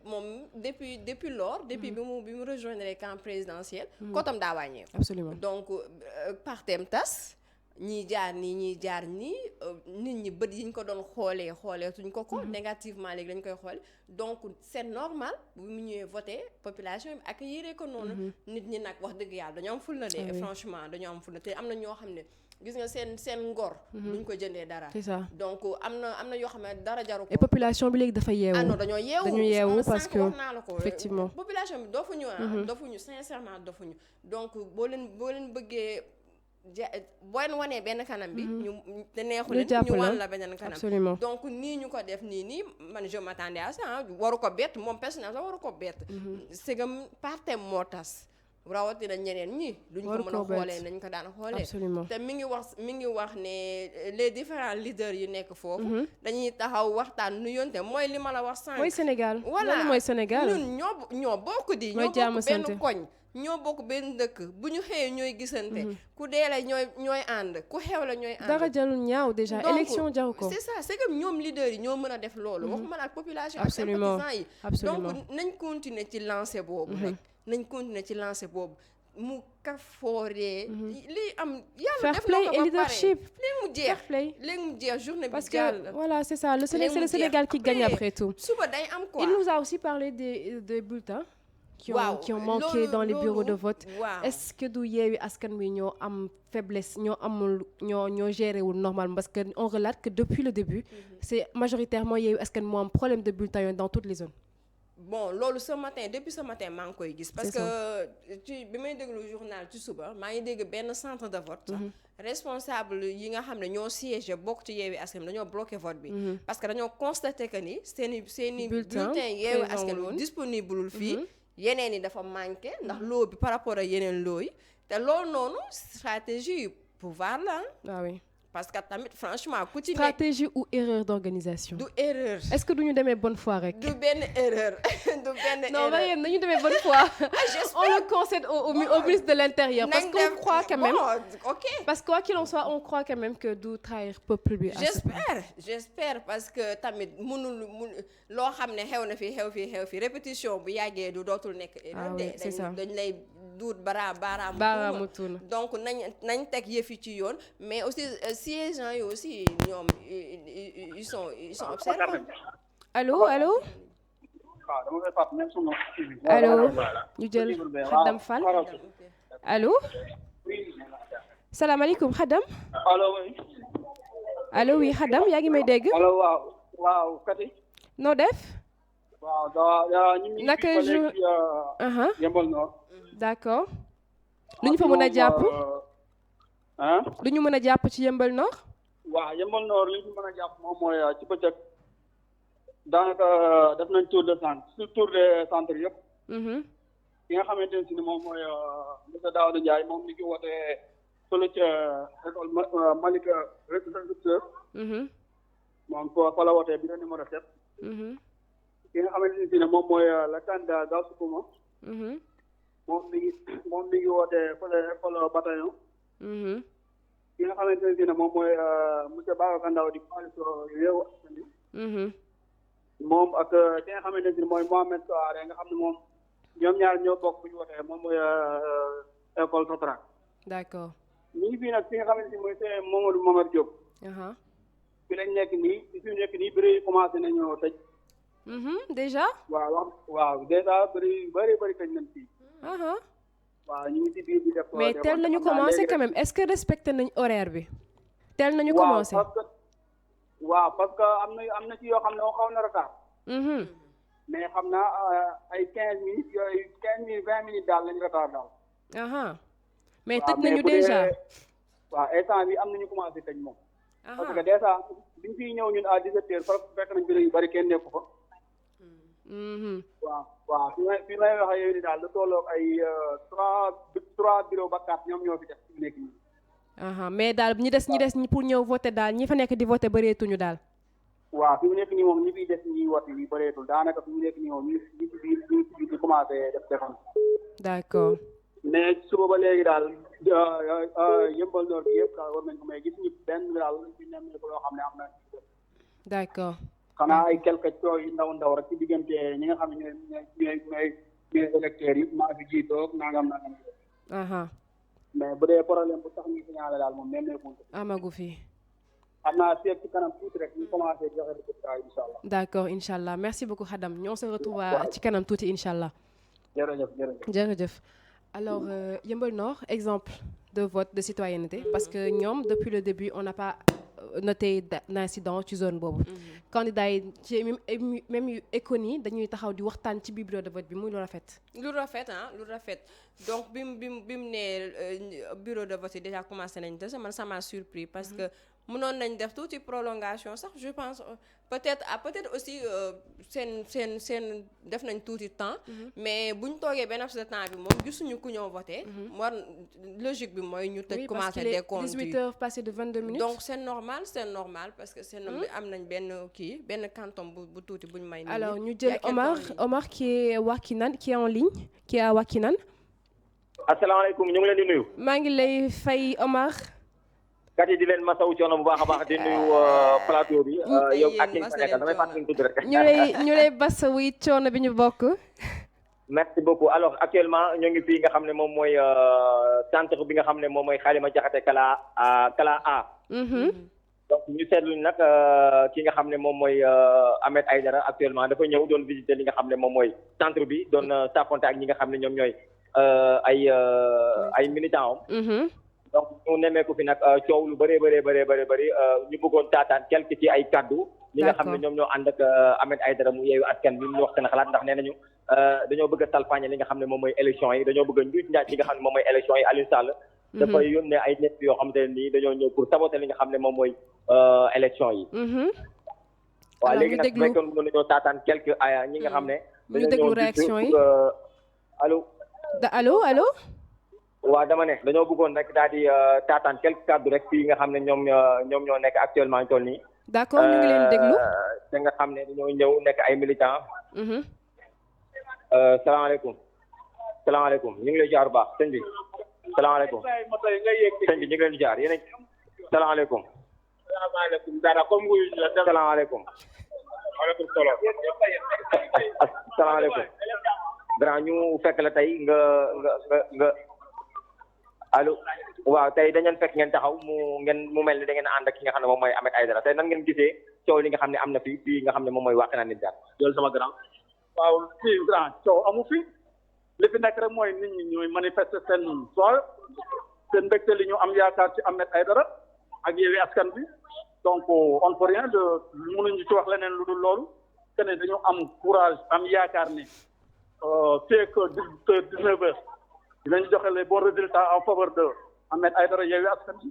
moom depuis lors depuis bi mu rejoindre les camps présidentiels. kotam daa wàññeeku. Absolument donc partem tas. ñii jaar nii nit ñi bët yi ñu ko doon xooleetuñ ko négativement léegi dañ koy xoole donc c'est normal bu mu ñëwee voté population bi accueillir ko noonu nit ñi nag wax dëgg yàlla dañoo am ful na de franchement dañoo am ful na te am na ñoo xam ne gis nga seen ngor duñ ko jëndee dara c'est ça donc am na yoo xam ne dara jaru ko et population bi léegi dafa yeewu non dañoo yeewu parce que wax naa la ko effectivement population bi dofuñu dofuñu sincèrement dofuñu donc boo leen bëggee boo leen wanee benn kanam bi ñu te neexu leen ñu wan la beneen kanam absolument donc nii ñu ko def nii man je m'attendais à ça waru ko bett moom personnel sax waru ko bett c'est que partem moo tas rawatina ñeneen ñi duñ ko mën a xoolee nañ ko daan xoolee absolument te mi ngi wax ne les différents leaders yu nekk foofu dañuy taxaw waxtaan nu yonte mooy li ma la wax sànq mooy Sénégal voilà mooy Sénégal ñun ñoo bokk di ñoo bokk benn koñ ñoo bokk benn dëkk bu ñu xëyee ñooy gisante ku dee la ñooy ànd ku xew la ñooy ànd dara jarul ñaaw déjà élection jaru ko c'est ça c'est que ñoom leaders yi ñoo mën a def loolu waxuma la ak population ak sympathisants yi donc nañ continuer ci lancer boobu rek nañ continuer ci lancer boobu mu kafooree lii am yàlla def na ko ba pare léegi mu jeex journée bi parce que voilà c'est ça c'est le Sénégal qui gagne après tout suba day am quoi il nous a aussi parlé des bulletins qui ont manqué dans les bureaux de vote. Est-ce que du Yewwi Askan Wi ñoo am faiblesse ñoo géré wul normalement parce que on relate que depuis le début c'est majoritairement Yewwi Askan moo am problème de bulletins dans toutes les zones. Bon loolu depuis ce matin maa ngi koy gis parce que bi may déglu journal ci suba maa ngi dégg benn centre de vote responsable yi nga xam ne ñoo siégé bokk ci Yewwi Askan Wi dañoo bloqué vote bi parce que dañoo constaté que ni seeni bulletin Yewwi Askan Wi disponible fii yeneen yi dafa manqué ndax loo bi par rapport ak yeneen loo yi te loolu noonu stratégie pouvoir la ah oui. parce que tamit franchement ku ci nekk stratégie ou erreur d'organisation. du erreur. est-ce que duñu demee bonne foi rek. du benn erreur du benn erreur. non Mariam nañu demee bonne foi. on le concède au ministre de l'Intérieur. parce qu'on croit quand même. ok. parce que quoi qu'il en soit on croit quand même que du trahir peuple bi. j'espère parce que tamit mënul loo xam ne xew na fi xew fi répétition bu yàggee du dootul nekk erreur de. c'est ça dañ lay duut baaraamu tuuna donc nañ teg yëf yi ci yoon mais aussi siégeants yi aussi ñoom ils sont observants. allo allo ñu jël Khadam Fall allo salaamaaleykum Khadam. allo oui Khadam yaa ngi may dégg. allo waaw Kati. noo def. waaw ñu ngi naka jour Yeumbeul Nord. d'accord. lu ñu fa mën a jàpp. lu ñu mën a jàpp ci Yeumbeul Nord. waaw Yeumbeul Nord li ñu mën a jàpp moom mooy ci bëccëg daanaka def nañ tour de centre yëpp. ki nga xamante ne si ni moom mooy monsieur Daouda Ndiaye moom mi ngi woote fële ca école Malika Recteur. moom fa la wootee bureau numéro 7. ki nga xamante ne si ne moom mooy le candidat Gaoussou Kouma. moom mi ngi woote fële école bataillon. ki nga xamante ne si ne moom mooy monsieur Babacar Ndaw di coalition Yewwi Askan Wi. moom ak ki nga xamante ne si ne mooy Mohamed Souare nga xam ne moom ñoom ñaar ñoo bokk bu ñu wootee moom mooy école Sotra. d'accord. ñu ngi fii nag fi nga xamante ne mooy c'est Mamadou Momar Diop. fi lañ nekk nii fi nekk nii bëri yi commencé nañoo tëj. déjà. waaw déjà bëri tëj nañ fii. waaw ñu ngi ci biir di def. mais teel nañu commencé quand même est-ce que respecté nañ horaire bi. teel nañu commencé parce que am na ci yoo xam ne xaw na retard. mais xam naa ay 15 minutes yooyu 15 minutes 20 minutes daal lañu retard daal. mais tëj nañu déjà. waaw instant bi am nañu commencé tëj moom. parce que déjà biñ fiy ñëw ñun à 17h fekk nañ bureau yu bari kenn nekku fa. waaw fi may wax ak yow ni daal lu tolloog ay 3 bureau ba 4 ñoom ñoo fi def fi nekk nii. mais daal ñi des pour ñëw voter daal ñi fa nekk di voter bëreetuñu daal. waaw fi mu nekk nii moom ñi fiy des ñi voter yi bëreetul daanaka fi mu nekk nii moom ñi ci biir di commencé def defan. d'accord. mais suba ba léegi daal Yeumbeul Nord bi yëpp daal war nañ ko may gis ñu benn daal ñu nemmeeku loo xam ne am na. d'accord. xanaa ay quelques coow yu ndaw rek ci diggante ñi nga xam ne ñooy électeurs yi maa fi jiitoog nangam. mais bu dee problème bu tax ñu signalé daal moom nemmeeku. amagu fi. xam naa seet ci kanam tuuti rek ñu commencé joxe résultat incha allah. d'accord incha allah merci beaucoup Khadam ñoo se retrouve ci kanam tuuti incha allah. jërëjëf. alors Yeumbeul Nord exemple de vote de citoyenneté parce que ñoom depuis le début on n'a pas noté d'incident ci zone boobu. candidat yi ci même yu éconi dañuy taxaw di waxtaan ci biir bureau de vote bi muy lu rafet. lu rafet donc bi mu ne bureau de vote yi déjà commencé nañ de man ça m'a surpris parce que mënoon nañ def tuuti prolongation sax je pense peut-être aussi seen def nañ tuuti temps. mais bu ñu toogee benn de temps bi moom gisuñu ku ñëw voté. war logique bi mooy ñu tëj commencé décompte 18 heures passées de 22 minutes. donc c'est normal parce que am nañ benn canton bu tuuti bu ñu may. alors ñu jël Omar qui est Wakinan qui est en ligne qui est à Wakinan. asalaamaaleykum ñu ngi leen di nuyu. maa ngi lay fay Omar. kat yi di leen masawu coono bu baax a baax di nuyu plateau bi. yow ak ki nga fa nekkal damay fàttali tudd rek. ñu lay masawu it coono bi ñu bokk. merci beaucoup alors actuellement ñoo ngi fii nga xam ne moom mooy centre bi nga xam ne moom mooy Halima Diakhaté Kala A. donc ñu seetlu nag ki nga xam ne moom mooy Ahmed Aïdara actuellement dafa ñëw doon visiter li nga xam ne moom mooy centre bi doon saafonte ak ñi nga xam ne ñoom ñooy ay militants am. donc ñu nemmeeku fi nag coow lu bëree bëri ñu bëggoon taataan quelque ci ay kaddu. ñi nga xam ne ñoom ñoo ànd ak Ahmed Aïdara mu yeewu askan bi ñu wax seen xalaat ndax nee nañu dañoo bëgg a salfaañe li nga xam ne moom mooy élection yi dañoo bëgg a njuuj njaaj li nga xam ne moom mooy élection yi Aliou Sall. dafay yónnee ay nit yoo xamante ne nii dañoo ñëw pour saboter li nga xam ne moom mooy élection yi. waaw léegi nag bu fekkoon mën nañoo taataan quelque ñi nga xam ne. ñu déglu réaction yi allo. allo. waaw dama ne dañoo bëggoon rek daal di taataan quelques kàddu rek fii nga xam ne ñoom ñoo nekk actuellement toll nii. d'accord ñu ngi leen déglu. te nga xam ne dañoo ñëw nekk ay militants. salaamaaleykum. salaamaaleykum ñu ngi lay jaar bu baax sëñ bi. salaamaaleykum. sëñ bi ñu ngi leen di jaar yéen a. salaamaaleykum. salaamaaleykum dara comme wuyu la. salaamaaleykum. waaleykum salaam. asalaamaaleykum. grand ñu fekk la tey nga allo waaw tey dañu fekk ngeen taxaw mu mel ni da ngeen a ànd ak ki nga xam ne moom mooy Ahmed Aïdara tey nan ngeen gisee coow li nga xam ne am na fii nga xam ne moom mooy Wakhinane Nimzatt loolu sama grand. waaw fii grand coow amu fi li fi nekk rek mooy nit ñi ñooy manifester seen sool seen mbégte li ñu am yaakaar ci Ahmed Aïdara ak Yewwi Askan Wi donc on peut rien de mënuñu ci wax leneen lu dul loolu que ne dañu am courage am yaakaar ne fii que 19 heures dinañ joxe les bons résultats en faveur de Ahmed Aïdara Yewwi Askan Wi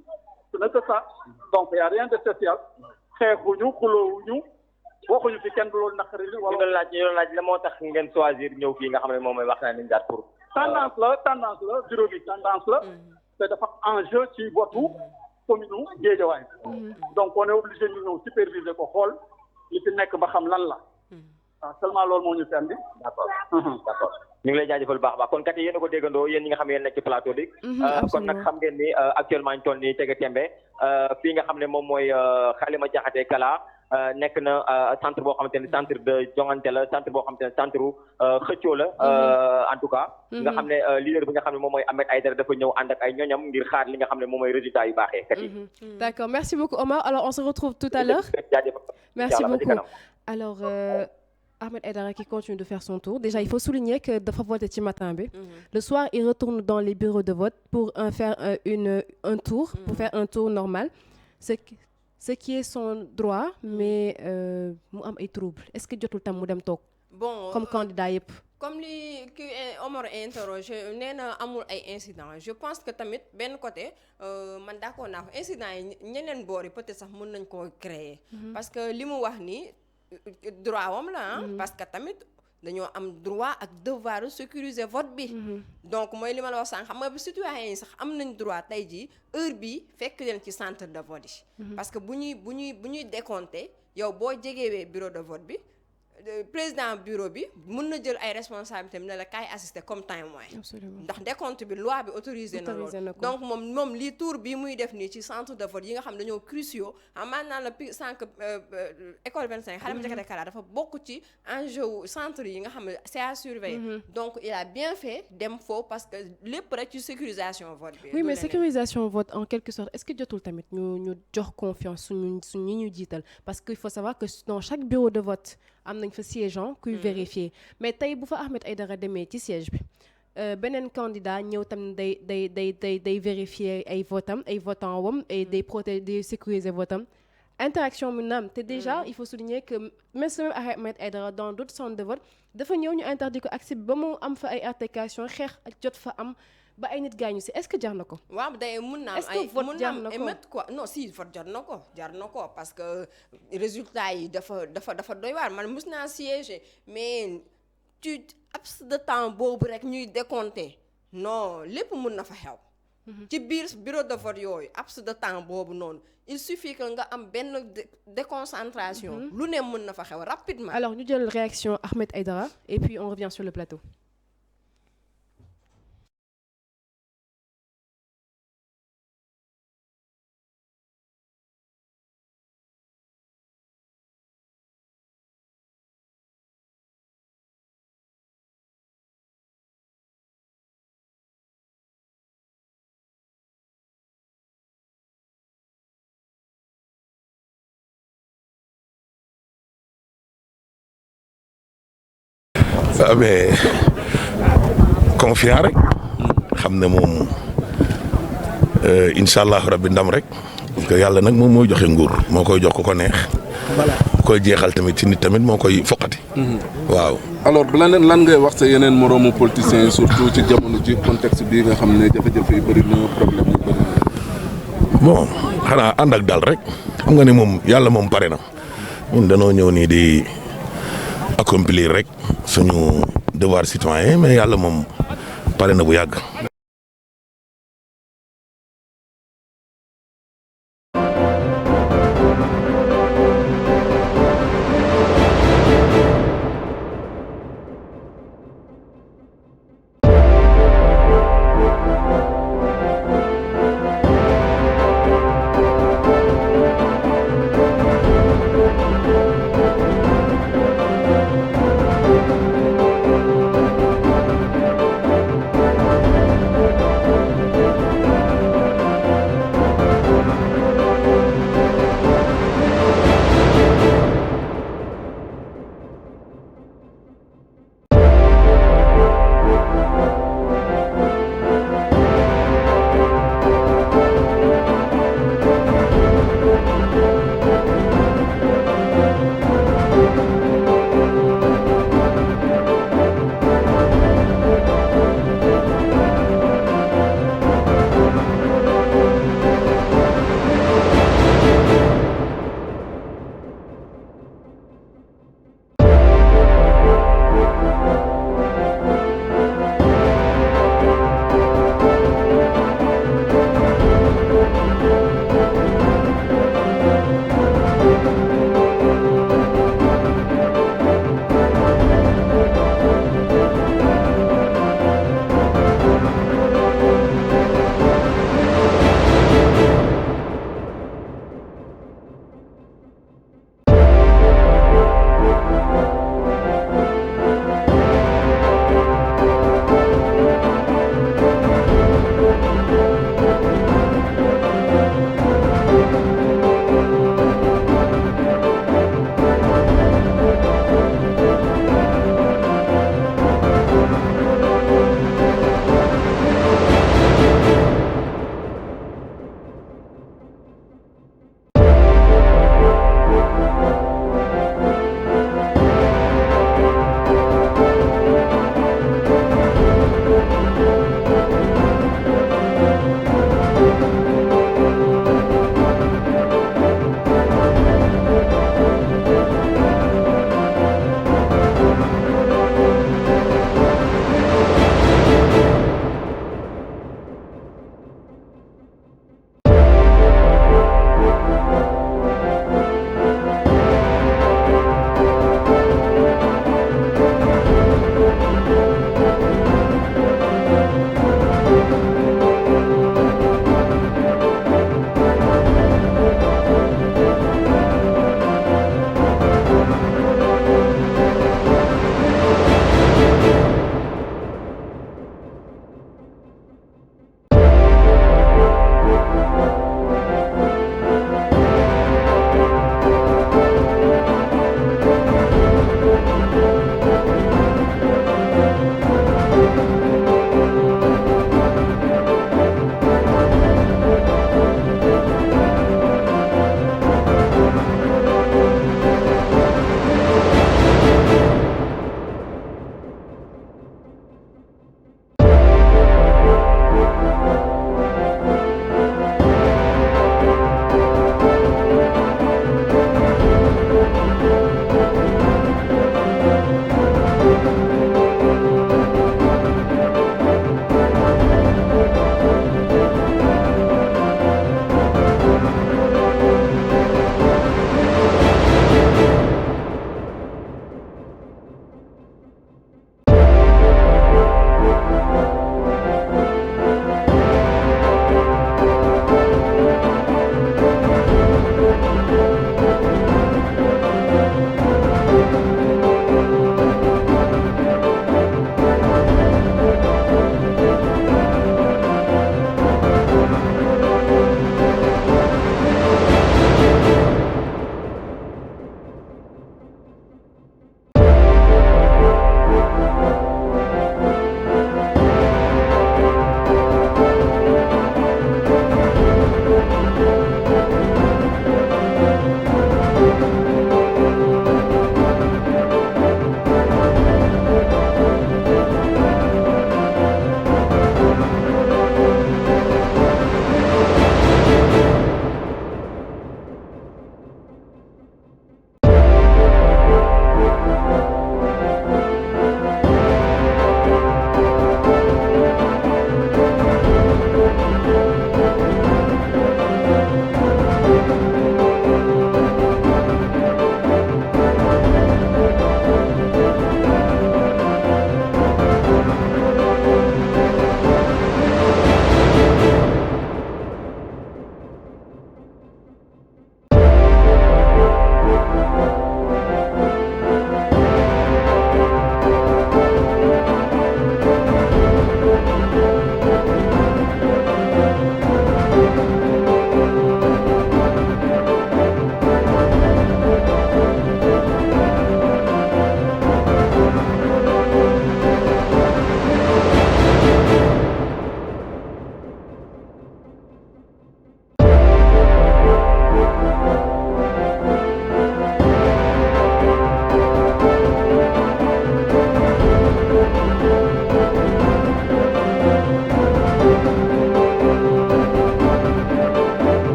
ce n'est que ça donc y a rien de spécial xeexuñu xuloowuñu waxuñu fi kenn du loolu naqari li wala ñu doon laaj la moo tax ngeen choisir ñëw fii nga xam ne moom mooy Wakhinane Nimzatt pour tendance la bureau bi tendance la te dafa enjeu ci votu commune Guédiawaye donc on est obligé ñu ñëw superviser ko xool li fi nekk ba xam lan la waaw seulement loolu moo ñu fi andi. d'accord d'accord ñu ngi lay jaajëfal baax a baax kon kat yéen a ko déggandoo yéen ñi nga xam ne yéen nekk ci plateau bi. kon nag xam ngeen ni actuellement ñu toll nii tege tembe fii nga xam ne moom mooy Halima Diakhaté Kala nekk na centre boo xamante ne centre de jongante la centre boo xamante ne centre xëccoo la en tout cas. nga xam ne leader bi nga xam ne moom mooy Ahmed Aïdara dafa ñëw ànd ak ay ñoñam ngir xaar li nga xam ne moom mooy résultat yu baaxee kat yi. D'accord merci beaucoup Omar alors on se retrouve tout à l'heure. Merci beaucoup alors. Ahmed Aïdara qui continue de faire son tour. Déjà, il faut souligner que dafa voté ci matin bi. Le soir, il retourne dans les bureaux de vote pour faire un tour, pour faire un tour normal. Ce qui est son droit, mais mu am ay troubles. Est-ce que jotul tam mu dem toog. Bon comme candidat yëpp. Comme li ki Omar interrogé nee na amul ay incidents je pense que tamit benn côté man d'accord naa ko incidents yi ñeneen boor yi peut-être sax mën nañ koo créer. Parce que li mu wax nii. droit wam la parce que tamit dañoo am droit ak devoir sécuriser vote bi donc mooy li ma la wax sànq xam nga citoyens yi sax am nañ droit tey jii heure bi fekk leen ci centre de vote yi parce que bu ñuy décompter yow boo jegewee bureau de vote bi président bureau bi mën na jël ay responsabilités ne la kaay assister comme témoin ndax décompte bi loi bi autorisé na loolu donc moom lii tour bi muy def nii ci centre de vote yi nga xam dañoo cruciaux xam maanaam la sànq école 25 Halima Diakhaté Kala dafa bokk ci enjeu centre yi nga xam ne c'est à surveiller donc il a bien fait dem foofu parce que lépp rek ci sécurisation vote bi oui mais sécurisation vote en quelque sorte est-ce que jotul tamit ñu jox confiance suñu ñi ñu jiital parce que il faut savoir que dans chaque bureau de vote am nañ fa siégeant kuy vérifier mais tey bu fa Ahmed Aïdara demee ci siège bi beneen candidat ñëw tam day vérifier ay votam ay votants wam et day sécuriser votam interaction mu naam te déjà il faut souligner que même Ahmed Aïdara dans d'autres centres de vote dafa ñëw ñu interdit ko accès bi ba mu am fa ay altercation xeex ak jot fa am ba ay nit gaañu si est-ce que jar na ko. waaw day mun naa am ay mun naa am émeute quoi non si vote jar na ko parce que résultat yi dafa doy waar man mus naa siéger mais tu abs de temps boobu rek ñuy décompter non lépp mun na fa xew. ci biir bureau de vote yooyu abs de temps boobu noonu il suffit que nga am benn déconcentration. lu ne mun na fa xew rapidement. alors ñu jël réaction Ahmed Aïdara et puis on revient sur le plateau. mais confiant rek xam ne moom incha allah rabbi ndam rek parce que yàlla nag moom mooy joxe nguur moo koy jox ko ko neex. voilà koy jeexal tamit ci nit tamit moo koy foqati. waaw. alors lan ngay wax sa yeneen moroomu politiciens yi surtout ci jamono ji contexte bii nga xam ne jafe-jafe yi bëri na problème yi bëri na. bon xanaa ànd ak dal rek xam nga ne moom yàlla moom pare na ñun danoo ñëw nii di accomplir rek suñu devoir citoyen mais yàlla moom pare na bu yàgg.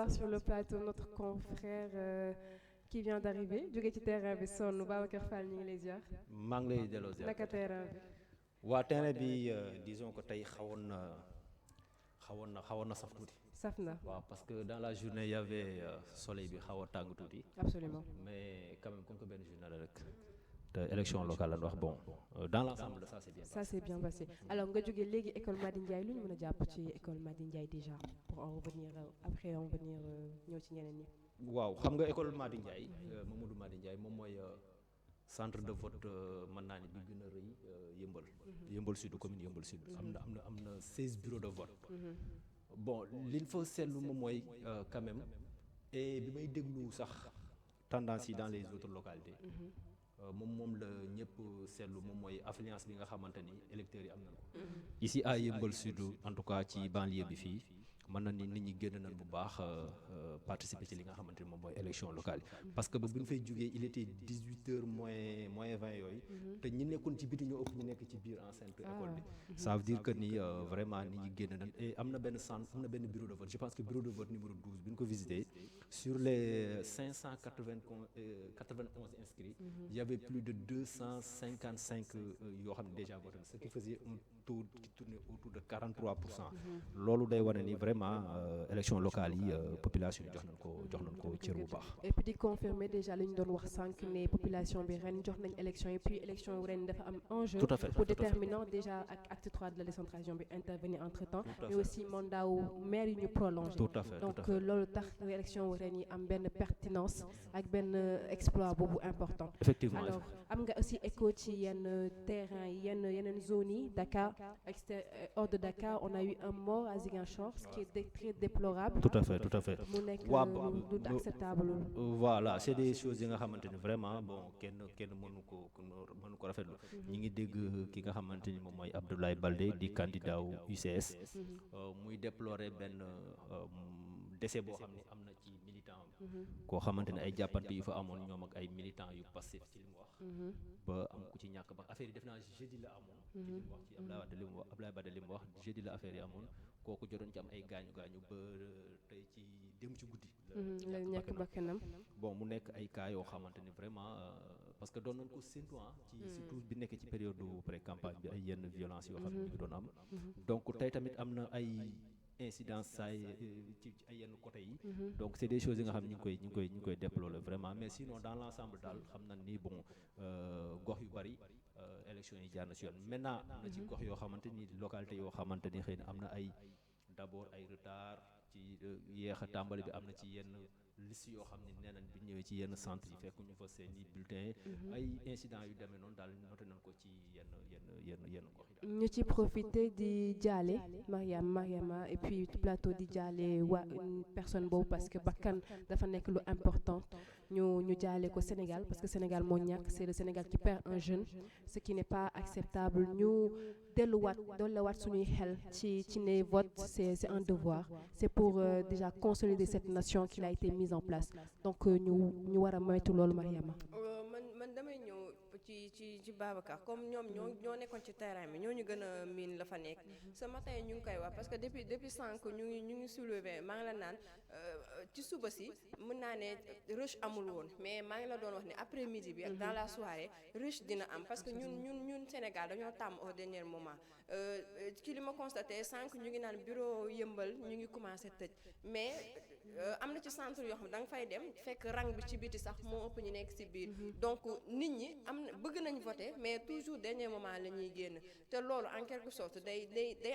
recevoir sur le plateau notre confrère qui vient d'arriver jóge ci terrain bi sonn Babacar Fall ñu ngi lay ziar. maa ngi lay delloo ziar naka terrain bi. waa terrain bi disons que tey xawoon na saf tuuti. saf na waaw parce que dans la journée il y avait soleil bi xaw a tàng tuuti. absolument mais quand même comme que benn journée la rek. te élection locale la ñu wax bon dans l'ensemble ça c'est bien. ça c'est bien passé alors nga jógee léegi école Madi Ndiaye lu ñu mën a jàpp ci école Madi Ndiaye déjà pour en revenir après en venir ñëw ci ñeneen ñi. waaw xam nga école Madi Ndiaye Mamadou Madi Ndiaye moom mooy centre de vote mën naa ni bi gën a rëy Yëmbal. Yëmbal Sud commune Yëmbal Sud. am na 16 bureaux de vote. bon li ñu fa seetlu moom mooy quand même et bi may déglu sax tendance yi dans les autres localités. moom la ñëpp seetlu moom mooy affluence bi nga xamante ni électeurs yi am nañ ko. ici à Yeumbeul Sud en tout cas ci banlieue bi fii mën na ni nit ñi génn nañ bu baax participer ci li nga xamante ni moom mooy élection locale yi. parce que ba bu ñu fay jógee il était 18h moins 20 yooyu. te ñi nekkoon ci biti ñoo ëpp ñu nekk ci biir enceinte école bi. ça veut dire que ni vraiment nit ñi génn nañ et am na benn centre am na benn bureau de vote je pense que bureau de vote numéro 12 bi ñu ko visité sur les 591 inscrits. Il y avait plus de 255 yoo xam ne déjà voté ce qui faisait un taux qui tournait autour de 43%. loolu day wane ni vraiment élection locale yi population yi jox nañ ko cër bu baax. et puis di confirmer déjà li ñu doon wax sànq ne population bi ren jox nañ élection et puis élection ren dafa am enjeu. tout à fait pour déterminant déjà ak acte 3 de la décentralisation bi intervenir entre temps. mais aussi mandat wu maire yi ñu prolongé. tout à fait donc loolu tax élection ren yi am benn pertinence ak benn exploit boobu important. effectivement alors am nga aussi écho ci yenn terrain yi yeneen zones yi Dakar hors de Dakar on a eu un mort à Ziguinchor ce qui est très déplorable. tout à fait mu nekk du acceptable. voilà c'est des choses yi nga xamante ni vraiment bon kenn mënu ko rafetlu. ñi ngi dégg ki nga xamante ni moom mooy Abdoulaye Baldé di candidat wu UCS. muy déplorer benn décès boo xam ne am na ci militant koo xamante ne ay jàppante yu fa amoon ñoom ak ay militants yu passif ci li mu wax. ba am ku ci ñàkk ba affaire yi def naa jeudi la amoon. ci li mu wax ci Abdoulaye Baldé li mu wax jeudi la affaire yi amoon kooku jotoon ci am ay gaañu ba tey ci dem ci guddi. la ñàkk bakkanam bon mu nekk ay cas yoo xamante ni vraiment parce que doon nañ ko séntu ci surtout bi nekk ci période pré campagne bi ay yenn violence yoo xam ne ñu ngi doon am. donc tey tamit am na ay incidence saay ci ay yenn côté yi. donc c'est des choses yi nga xam ne ñu ngi koy déplorer vraiment mais sinon dans l'ensemble daal xam nañ ni bon gox yu bari élection yi jaar na si yoon maintenant am na ci gox yoo xamante ni localité yoo xamante ni xëy na am na ay d'abord ay retard ci yéex a tàmbali bi am na ci yenn liste yoo xam ne nee nañ bi ñëwee ci yenn centre yi fekk ñu fa seeni bulletins ay incidents yu demee noonu daal noté nañ ko ci yenn gox yi daal. ñu ci profité di jaale Mariama et puis plateau di jaale waa une personne boobu parce que bakkan dafa nekk lu important ñu jaale ko Sénégal parce que Sénégal moo ñàkk c'est le Sénégal qui perd un jeune ce qui n'est pas acceptable ñu delluwaat suñuy xel ci ne vote c'est un devoir c'est pour déjà consolider cette nation qui a été mise en place donc ñu war a moytu loolu Mariama. man damay ñëw ci Babacar comme ñoom ñoo nekkoon ci terrain bi ñoo ñu gën a miin la fa nekk ce matin ñu ngi koy wax parce que depuis sànq ñu ngi soulever maa ngi la naan ci suba si mën naa ne rush amul woon mais maa ngi la doon wax ne après midi bi ak dans la soirée rush dina am parce que ñun Sénégal dañoo tàmm au dernier moment ci li ma constaté sànq ñu ngi naan bureau Yëmbal ñu ngi commencé tëj mais am na ci centre yoo xam ne da nga fay dem fekk rang bi ci biti sax moo ëpp ñu nekk ci biir donc nit ñi bëgg nañ voter mais toujours dernier moment la ñuy génn te loolu en quelque sorte day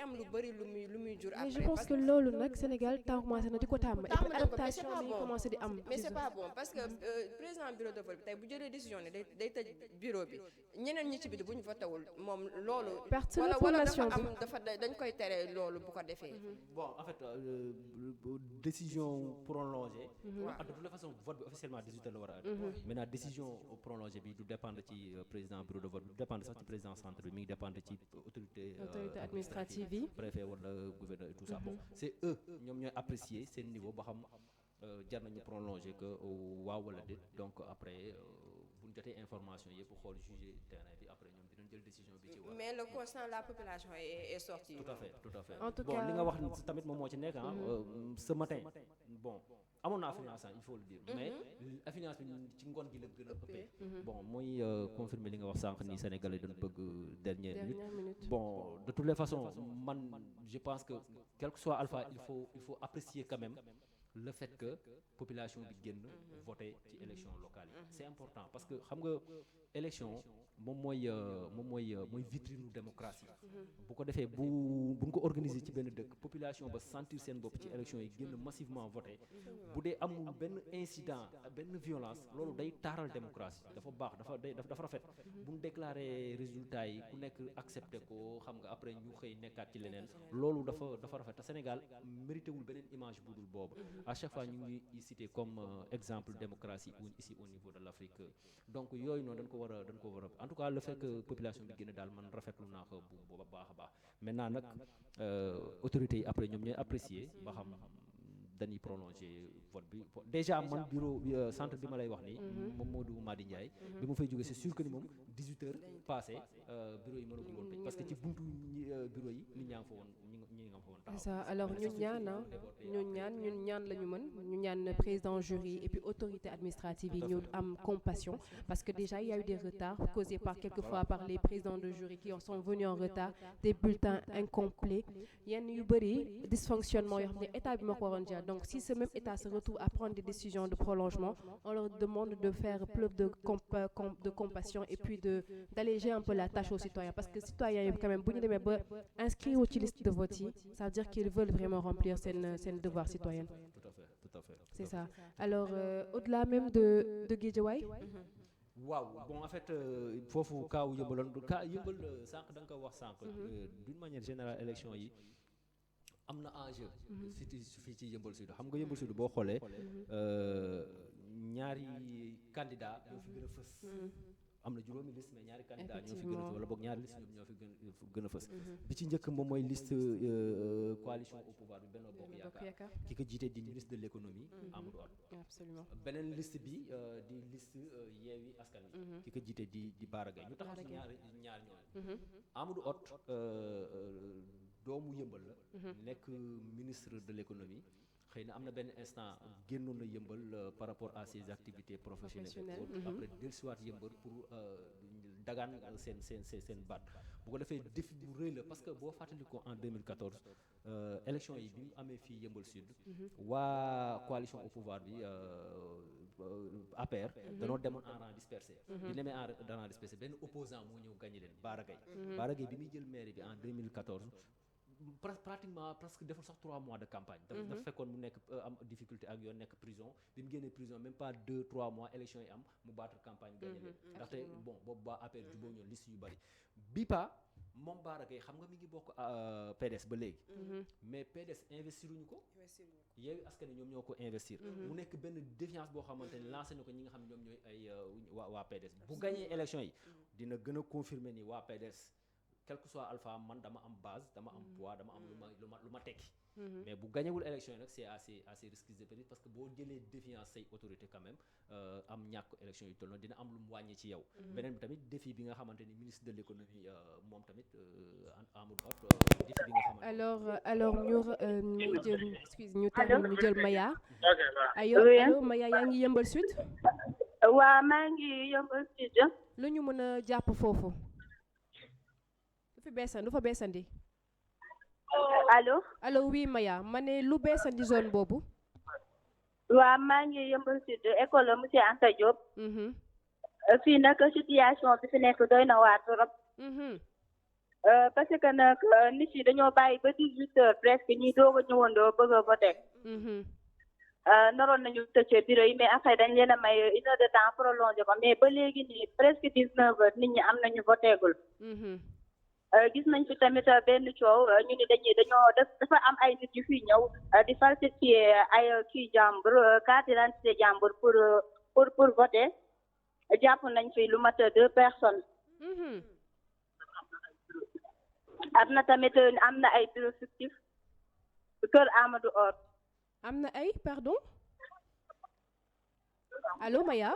am lu bari lu muy jur après. mais je pense que loolu nag Sénégal temps commencé na di ko tàmm. adaptation bi commencé di am. mais c'est pas bon parce que président bureau de vote bi tey bu jëlee décision ne day tëj bureau bi ñeneen ñi ci biti bu ñu votewul moom loolu. wala dafa dañ koy tere loolu bu ko defee. bon en fait décision prolongée. de toute façon vote bi officiellement 18h la war a. maintenant décision prolongée bi du dépendre ci président bureau de vote bi du dépendre sax ci président centre bi mi ngi dépendre ci autorité administrative yi préfet wala gouverneur et tout ça bon c'est eux ñoom ñooy apprécier seen niveau ba xam jar nañu prolonger que waaw wala déet donc après bu ñu jotee information yëpp xool juger terrain bi après ñoom dinañ jël décision bi ci war. mais le constat la population est sortie. tout à fait tout à fait. En tout bon cas li nga wax ni tamit moom moo ci nekk ce matin bon amoon na affluence il faut le dire. mais affluence bi ci ngoon gi la gën a ëppee. bon mooy confirmer li nga wax sànq ni Sénégalais dañ bëgg dernière minute. bon de toutes les façons man je pense que quel que soit Alpha il faut apprécier quand même le fait que population bi génn voter ci élection locale yi. c'est important parce que xam nga élection moom mooy vitrine démocratie. bu ko defee buñ ko organiser ci benn dëkk population ba sentir seen bopp ci élection yi génn massivement voter bu dee amul benn incident benn violence loolu day taaral démocratie dafa baax dafa rafet. bu ñu déclarer résultat yi ku nekk accepté ko xam nga après ñu xëy nekkaat ci leneen loolu dafa rafet te Sénégal mérité wul beneen image bu dul boobu. à chaque fois ñu ngi cité comme exemple démocratie ici au niveau de l'Afrique donc yooyu noonu dañ ko war a en tout cas le fait que population bi génn daal man rafetlu naa ko bu baax a baax maintenant nag autorités yi après ñoom ñooy apprécier ba xam dañuy prolonger vote bi déjà man bureau centre bi ma lay wax nii Mamadou Madi Ndiaye bi ma fay jógee c'est sûr que ni moom 18 heures passé bureau yi mënagul woon tëj parce que ci buntu bureau yi nit ñaa ngi fa woon ñi nga fa woon taxaw. ça alors ñun ñaan la ñu mën ñu ñaan président jury et puis autorité administrative yi ñu am compassion parce que déjà il y a eu des retards causés par quelquefois par les présidents de jury qui sont venus en retard des bulletins incomplets yenn yu bëri dysfonctionnement yoo xam ne état bi moo ko waroon jël. Donc si ce même État se retrouve à prendre des décisions de prolongement, on leur demande de faire preuve de compassion et puis d'alléger un peu la tâche aux citoyens. Parce que les citoyens, quand même, si ils inscrits aux listes de vote, ça veut dire qu'ils veulent vraiment remplir ces devoirs citoyens. Tout à fait. C'est ça. Alors, au-delà même de Guédiawaye waaw bon en fait foofu kaaw yëmbaloon yëmbal sànq da nga ko wax sànq d'une manière générale élection yi am na enjeu fii ci Yeumbeul Sud xam nga Yeumbeul Sud boo xoolee ñaari candidat ñoo fi gën a fës am na juróomi liste mais ñaari candidat ñoo fi gën a fës wala boog ñaari liste ñoom ñoo fi gën a fës bi ci njëkk moom mooy liste coalition au pouvoir bi Benno Bokk Yaakaar ki ko jiite di ministre de l'économie Amadou Hott absolument beneen liste bi di liste Yewwi Askan Wi ki ko jiite di Bara Gaye ñu taxaw ci ñaar ñooñu Amadou Hott doomu Yeumbeul la nekk ministre de l'économie xëy na am na benn instant génnoon na Yeumbeul par rapport à ses activités professionnelles après dellusiwaat Yeumbeul pour dagaan seen baat bu ko defee défi bu rëy la parce que boo fàttali ko en 2014 élection yi bi mu amee fii Yeumbeul Sud waa coalition au pouvoir bi APR danoo demoon en rang dispersé bi demee en rang dispersé benn opposant moo ñëw gagné leen Bara Gaye bi muy jël mairie bi en 2014 pratiquement presque deful sax 3 mois de campagne dafa fekkoon mu nekk am difficulté ak yoon nekk prison bi mu génnee prison même pas 2-3 mois élection yi am mu battre campagne gagné leen ndaxte bon boobu ba APR jubóo ñoon liste yu bari bi pa moom Bara Gaye xam nga mi ngi bokk PDS ba léegi mais PDS investiruñu ko Yewwi Askan Wi ñoom ñoo ko investir mu nekk benn défiance boo xamante ni lancé na ko ñi nga xam ñoom ñooy ay waa PDS bu gagné élection yi dina gën a confirmer ni waa PDS quel que soit Alpha man dama am base dama am poids dama am lu ma tekki mais bu gañewul élection yi nag c'est assez risqué de perdre parce que boo jëlee défiance say autorité quand même am ñàkk élection yi toll noonu dina am lu mu wàññi ci yow beneen bi tamit défi bi nga xamante ni ministre de l'économie moom tamit Amadou Hott défi bi nga xamante alors ñu jël excuse ñu termine ñu jël Maya allo Maya yaa ngi Yeumbeul Sud waaw maa ngi Yeumbeul Sud lu ñu mën a jàpp foofu du fa beesandi allo oui Maya ma ne lu beesandi zone boobu waaw maa ngi Yeumbeul Sud école monsieur Anta Diop fii nag situation bi fi nekk doy na waar trop parce que nag nit yi dañoo bàyyi ba 18 heures presque ñi doog a ñëwandoo bëgg a voter naroon nañu tëj bureau yi mais après dañ leen a may 1 heure de temps prolongé ko mais ba léegi nii presque 19 heures nit ñi am nañu voteegul gis nañ fi tamit benn coow ñu ni dafa am ay nit yu fi ñëw di falsifier ay kii jàmbur carte d'identité jàmbur pour voter jàpp nañ fi lu mat 2 personnes am na tamit am na ay bureau fictif kër Amadou Hott am na ay pardon allo Maya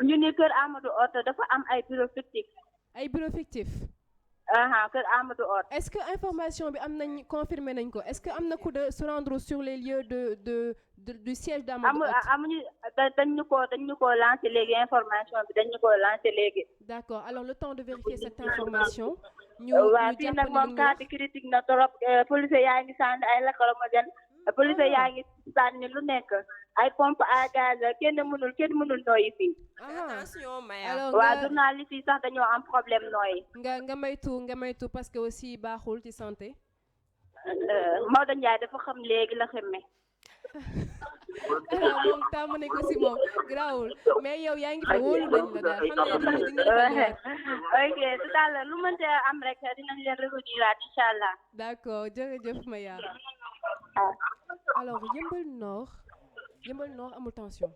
ñu ni kër Amadou Hott dafa am ay bureau fictif ay bureau fictif. kër Amadou Hott. est-ce que information bi am nañ confirmé nañ ko est-ce que am na ku de se rendre sur les lieux du siège d'Amadou Hott. amuñu dañ ñu ko lancé léegi information bi dañ ñu ko lancé léegi. d'accord alors le temps de vérifier cette information. waaw fii nag moom cadre critique na trop police yaa ngi sànni ay lacrymogène police yaa ngi sànni lu nekk ay pompe à gaz kenn mënul nooyi fii. attention Maya. alors waaw journaliste yi sax dañoo am problème nooyi. nga maytu parce que aussi baaxul ci santé. Maodo Ndiaye dafa xam léegi la xemme. moom tàmm ne ko si moom grawul mais yow yaa ngi fa wóolu nañ la daal xam ne di nga ok tout à l'heure lu mënte am rek dinañ leen revenir incha allah. d'accord jërëjëf Maya. alors Yeumbeul Nord amul tension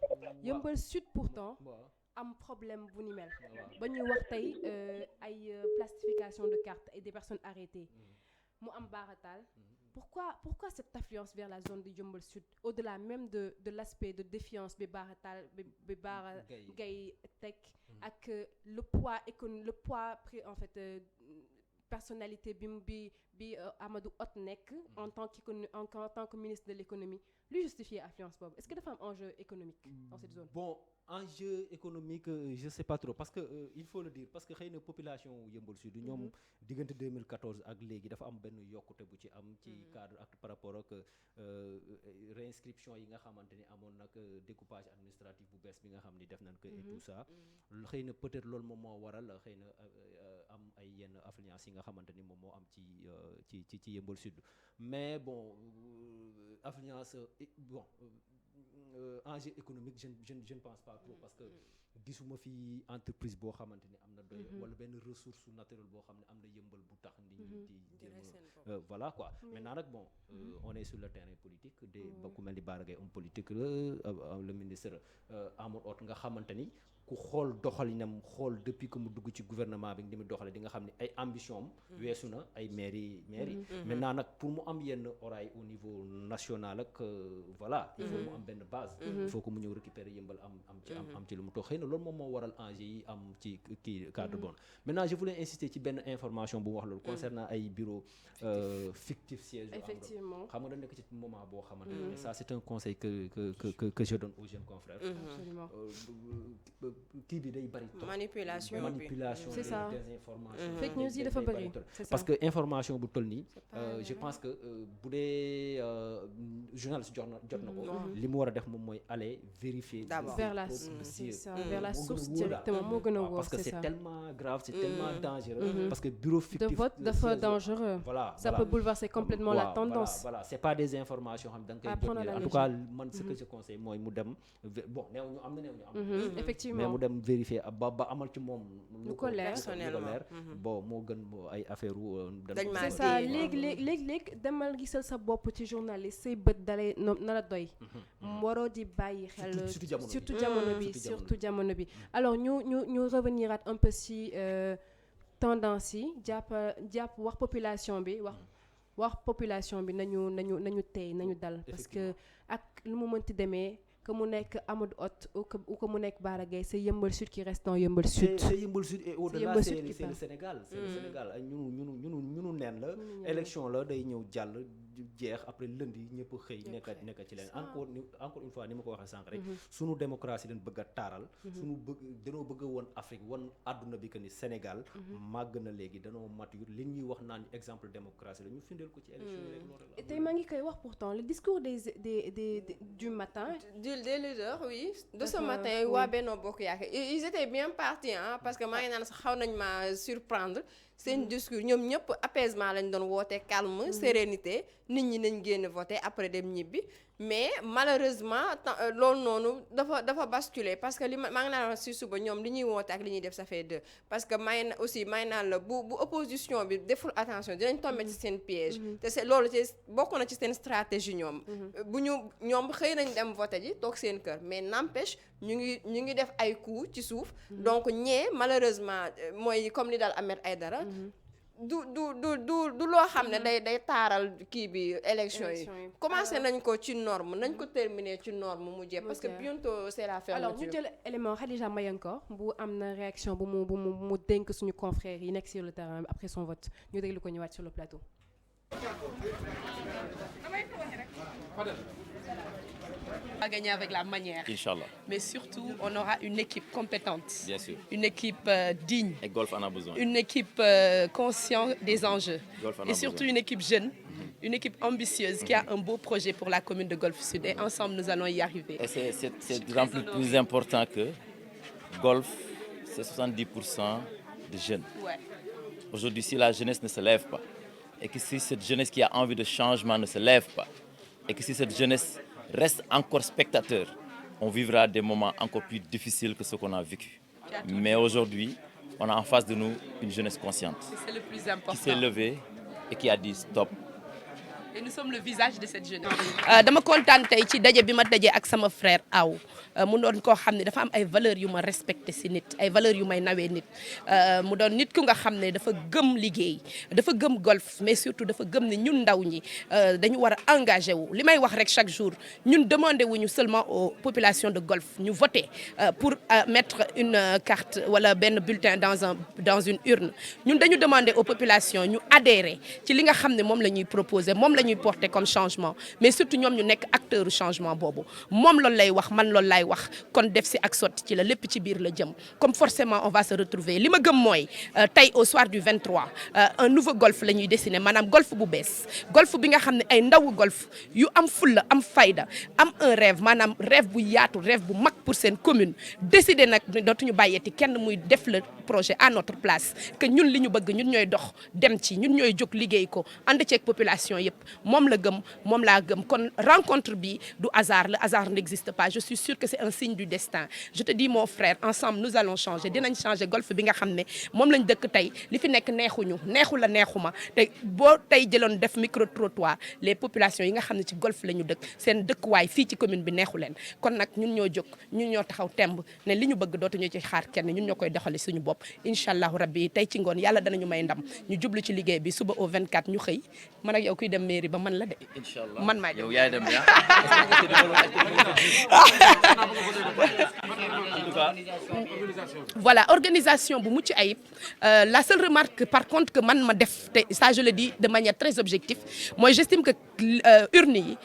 Yeumbeul Sud pourtant am problème bu ni mel ba ñuy wax tey ay plastification de cartes et des personnes arrêtées mu am baaratal. Pourquoi cette affluence vers la zone de Yeumbeul Sud au-delà même de l'aspect de défiance bi baaratal bi Bara Gaye teg ak le poids pris en fait personnalité bi Amadou Hott nekk en tant que ministre de l'économie lui justifier affluence boobu est-ce que dafa am enjeu économique dans cette zone. Bon enjeu économique je sais pas trop parce que il faut le dire parce que xëy na population Yeumbeul Sud ñoom diggante 2014 ak léegi dafa am benn yokkute bu ci am ci cadre ak par rapport ak réinscription yi nga xamante ni amoon nag découpage administratif bu bees bi nga xam ni def nañ ko et tout ça xëy na peut-être loolu moom moo waral xëy na am ay yenn affluence yi nga xamante ni moom moo am ci Yeumbeul Sud mais bon affluence enjeu économique je ne pense pas trop parce que gisuma fi entreprise boo xamante ni am na doy wala benn ressource naturelle boo xam ne am na Yeumbeul bu tax ndi di voilà quoi maintenant nag bon on est sur le terrain politique ba ku mel ni Bara Gaye homme politique le ministre Amadou Hott nga xamante ni ku xool doxalinam xool depuis que mu dugg ci gouvernement bi ni mu doxale di nga xam ne ay ambition am weesu na ay mairie maintenant nag pour mu am yenn oreille au niveau national ak voilà il faut mu am benn base il faut que mu ñëw récupérer Yeumbeul am ci lu mu toog xëy na loolu moom moo waral enjeu yi am ci kii cadre bon maintenant je voulais insister ci benn information bu mu wax loolu concernant ay bureau fictif siège effectivement xam nga da nekk ci moment boo xamante ne ça c'est un conseil que je donne aux jeunes confrères kii bi day bari manipulation c'est ça désinformation fake news yi dafa bari parce que information bu toll nii je pense que bu dee journaliste jot na ko li mu war a def moom mooy aller vérifier vers la source directement moo gën a wóor parce que c'est tellement grave c'est tellement dangereux parce que bureau fictif de vote dafa dangereux ça peut bouleverser complètement la tendance voilà c'est pas des informations xam da nga koy jot en tout cas man ce que je conseille mooy mu dem bon néew ñu am na néew ñu am effectivement mais mu dem vérifier ba amal ci moom lu ko leer bon moo gën ay affaire c'est ça léegi demal gisal sa bopp ci journaliste say bët dalay na la doy waroo di bàyyi xel surtout jamono bi alors ñu reveniraat un peu si tendance yi jàpp wax population bi nañu tey nañu dal parce que ak lu mu mënti demee que mu nekk Amadou Hott ou que mu nekk Bara Gaye c'est Yeumbeul Sud qui reste dans Yeumbeul Sud. c'est Yeumbeul Sud et au-delà c'est le Sénégal. c'est le Sénégal ñunu neen la. élection la day ñëw jàll jeex après lundi ñëpp xëy nekk ci leen encore une fois ni ma ko waxee sànq rek. sunu démocratie dañ bëgg a taaral. danoo bëgg a woon Afrique wan àdduna bi que ni Sénégal. màgg na léegi danoo mature li ñuy wax naan exemple démocratie la ñu firndeel ko ci élection yi rek loolu. tey maa ngi koy wax pourtant le discours du matin. des leaders oui de ce matin waa Benno Bokk Yaakaar ils étaient bien partis parce que maa ngi naan sax xaw nañ ma surprendre seen discours ñoom ñëpp apaisement lañ doon woote calme sérénité nit ñi nañ génn voter après dem ñibbi mais malheureusement loolu noonu dafa basculer parce que li maa ngi naan si suba ñoom li ñuy woote ak li ñuy def ça fait deux parce que may naan la bu opposition bi deful attention dinañ tomber ci seen piège te c'est loolu ci bokk na ci seen stratégie ñoom ñoom xëy nañ dem voter ji toog seen kër mais n'empêche ñu ngi def ay coups ci suuf donc ñee malheureusement mooy comme li daal Ahmed Aïdara du loo xam ne day taaral kii bi élection yi commencé nañ ko ci norme nañ ko terminer ci norme mu jeex parce que bientôt c'est la fermeture. alors ñu jël élément Khadija Mayankor bu am na réaction bu mu dénk suñu confrères yi nekk sur le terrain après son vote ñu déglu ko ñëwaat sur le plateau. On va gagner avec la manière. Inch'Allah. Mais surtout, on aura une équipe compétente. Bien sûr. Une équipe digne. Et Golf en a besoin. Une équipe consciente des enjeux. Golf en a Et surtout besoin. une équipe jeune, une équipe ambitieuse qui a un beau projet pour la commune de Golf Sud. Et ensemble, nous allons y arriver. Et c'est d'autant plus important que Golf, c'est 70% de jeunes. Ouais. Aujourd'hui, si la jeunesse ne se lève pas, et que si cette jeunesse qui a envie de changement ne se lève pas, et que si cette jeunesse reste encore spectateur, on vivra des moments encore plus difficiles que ce qu'on a vécu. Mais aujourd'hui, on a en face de nous une jeunesse consciente C'est le plus important. qui s'est levée et qui a dit stop. Et nous sommes le visage de cette jeunesse. dama kontaan tey ci daje bi ma daje ak sama frère Aw mu doon koo xam ne dafa am ay valeurs yu ma respecté si nit ay valeurs yu may nawee nit mu doon nit ku nga xam ne dafa gëm liggéey dafa gëm golf mais surtout dafa gëm ne ñun ndaw ñi dañu war a engagé wu li may wax rek chaque jour ñun demandé wuñu seulement aux populations de golf ñu voter pour mettre une carte wala benn bulletin dans une urne ñun dañu demander aux populations ñu adhérer ci li nga xam ne moom la ñuy proposer moom la ñuy porter comme changement mais surtout ñoom ñu nekk acteur du changement boobu moom loolu lay wax man loolu lay wax kon def si ak sotti ci la lépp ci biir la jëm comme forcément on va se retrouver li ma gëm mooy tey au soir du 23 un nouveau golf la ñuy dessiner maanaam golf bu bees golf bi nga xam ne ay ndawu golf yu am fulla am fayda am un rêve maanaam rêve bu yaatu rêve bu mag pour seen commune décider nag dootuñu bàyyeeti kenn muy def le projet à notre place que ñun li ñu bëgg ñun ñooy dox dem ci ñun ñooy jóg liggéey ko ànd ceeg population yëpp moom la gëm moom laa gëm kon rencontre bi du hasard le hasard n'existe pas je suis sûre que c'est un signe du destin je te dis mon frère ensemble nous allons changer dinañ changer golf bi nga xam ne moom lañ dëkk tey li fi nekk neexuñu neexu la neexuma te boo tey jëloon def micro trottoir les populations yi nga xam ne ci golf la ñu dëkk seen dëkkuwaay fii ci commune bi neexu leen kon nag ñun ñoo jóg ñun ñoo taxaw temb ne li ñu bëgg dootuñu ci xaar kenn ñun ñoo koy doxali suñu bopp incha allahu rabbi tey ci ngoon yàlla danañu may ndam ñu jublu ci liggéey bi suba au 24 ñu xëy man ak yow kuy dem mairie ba man la de Inch'Allah. man maa yow yaay dem ya voilà organisation bu mucc ayib la seule remarque par contre que man ma def te ça je le dis de manière très objective mooy j'estime que urne yi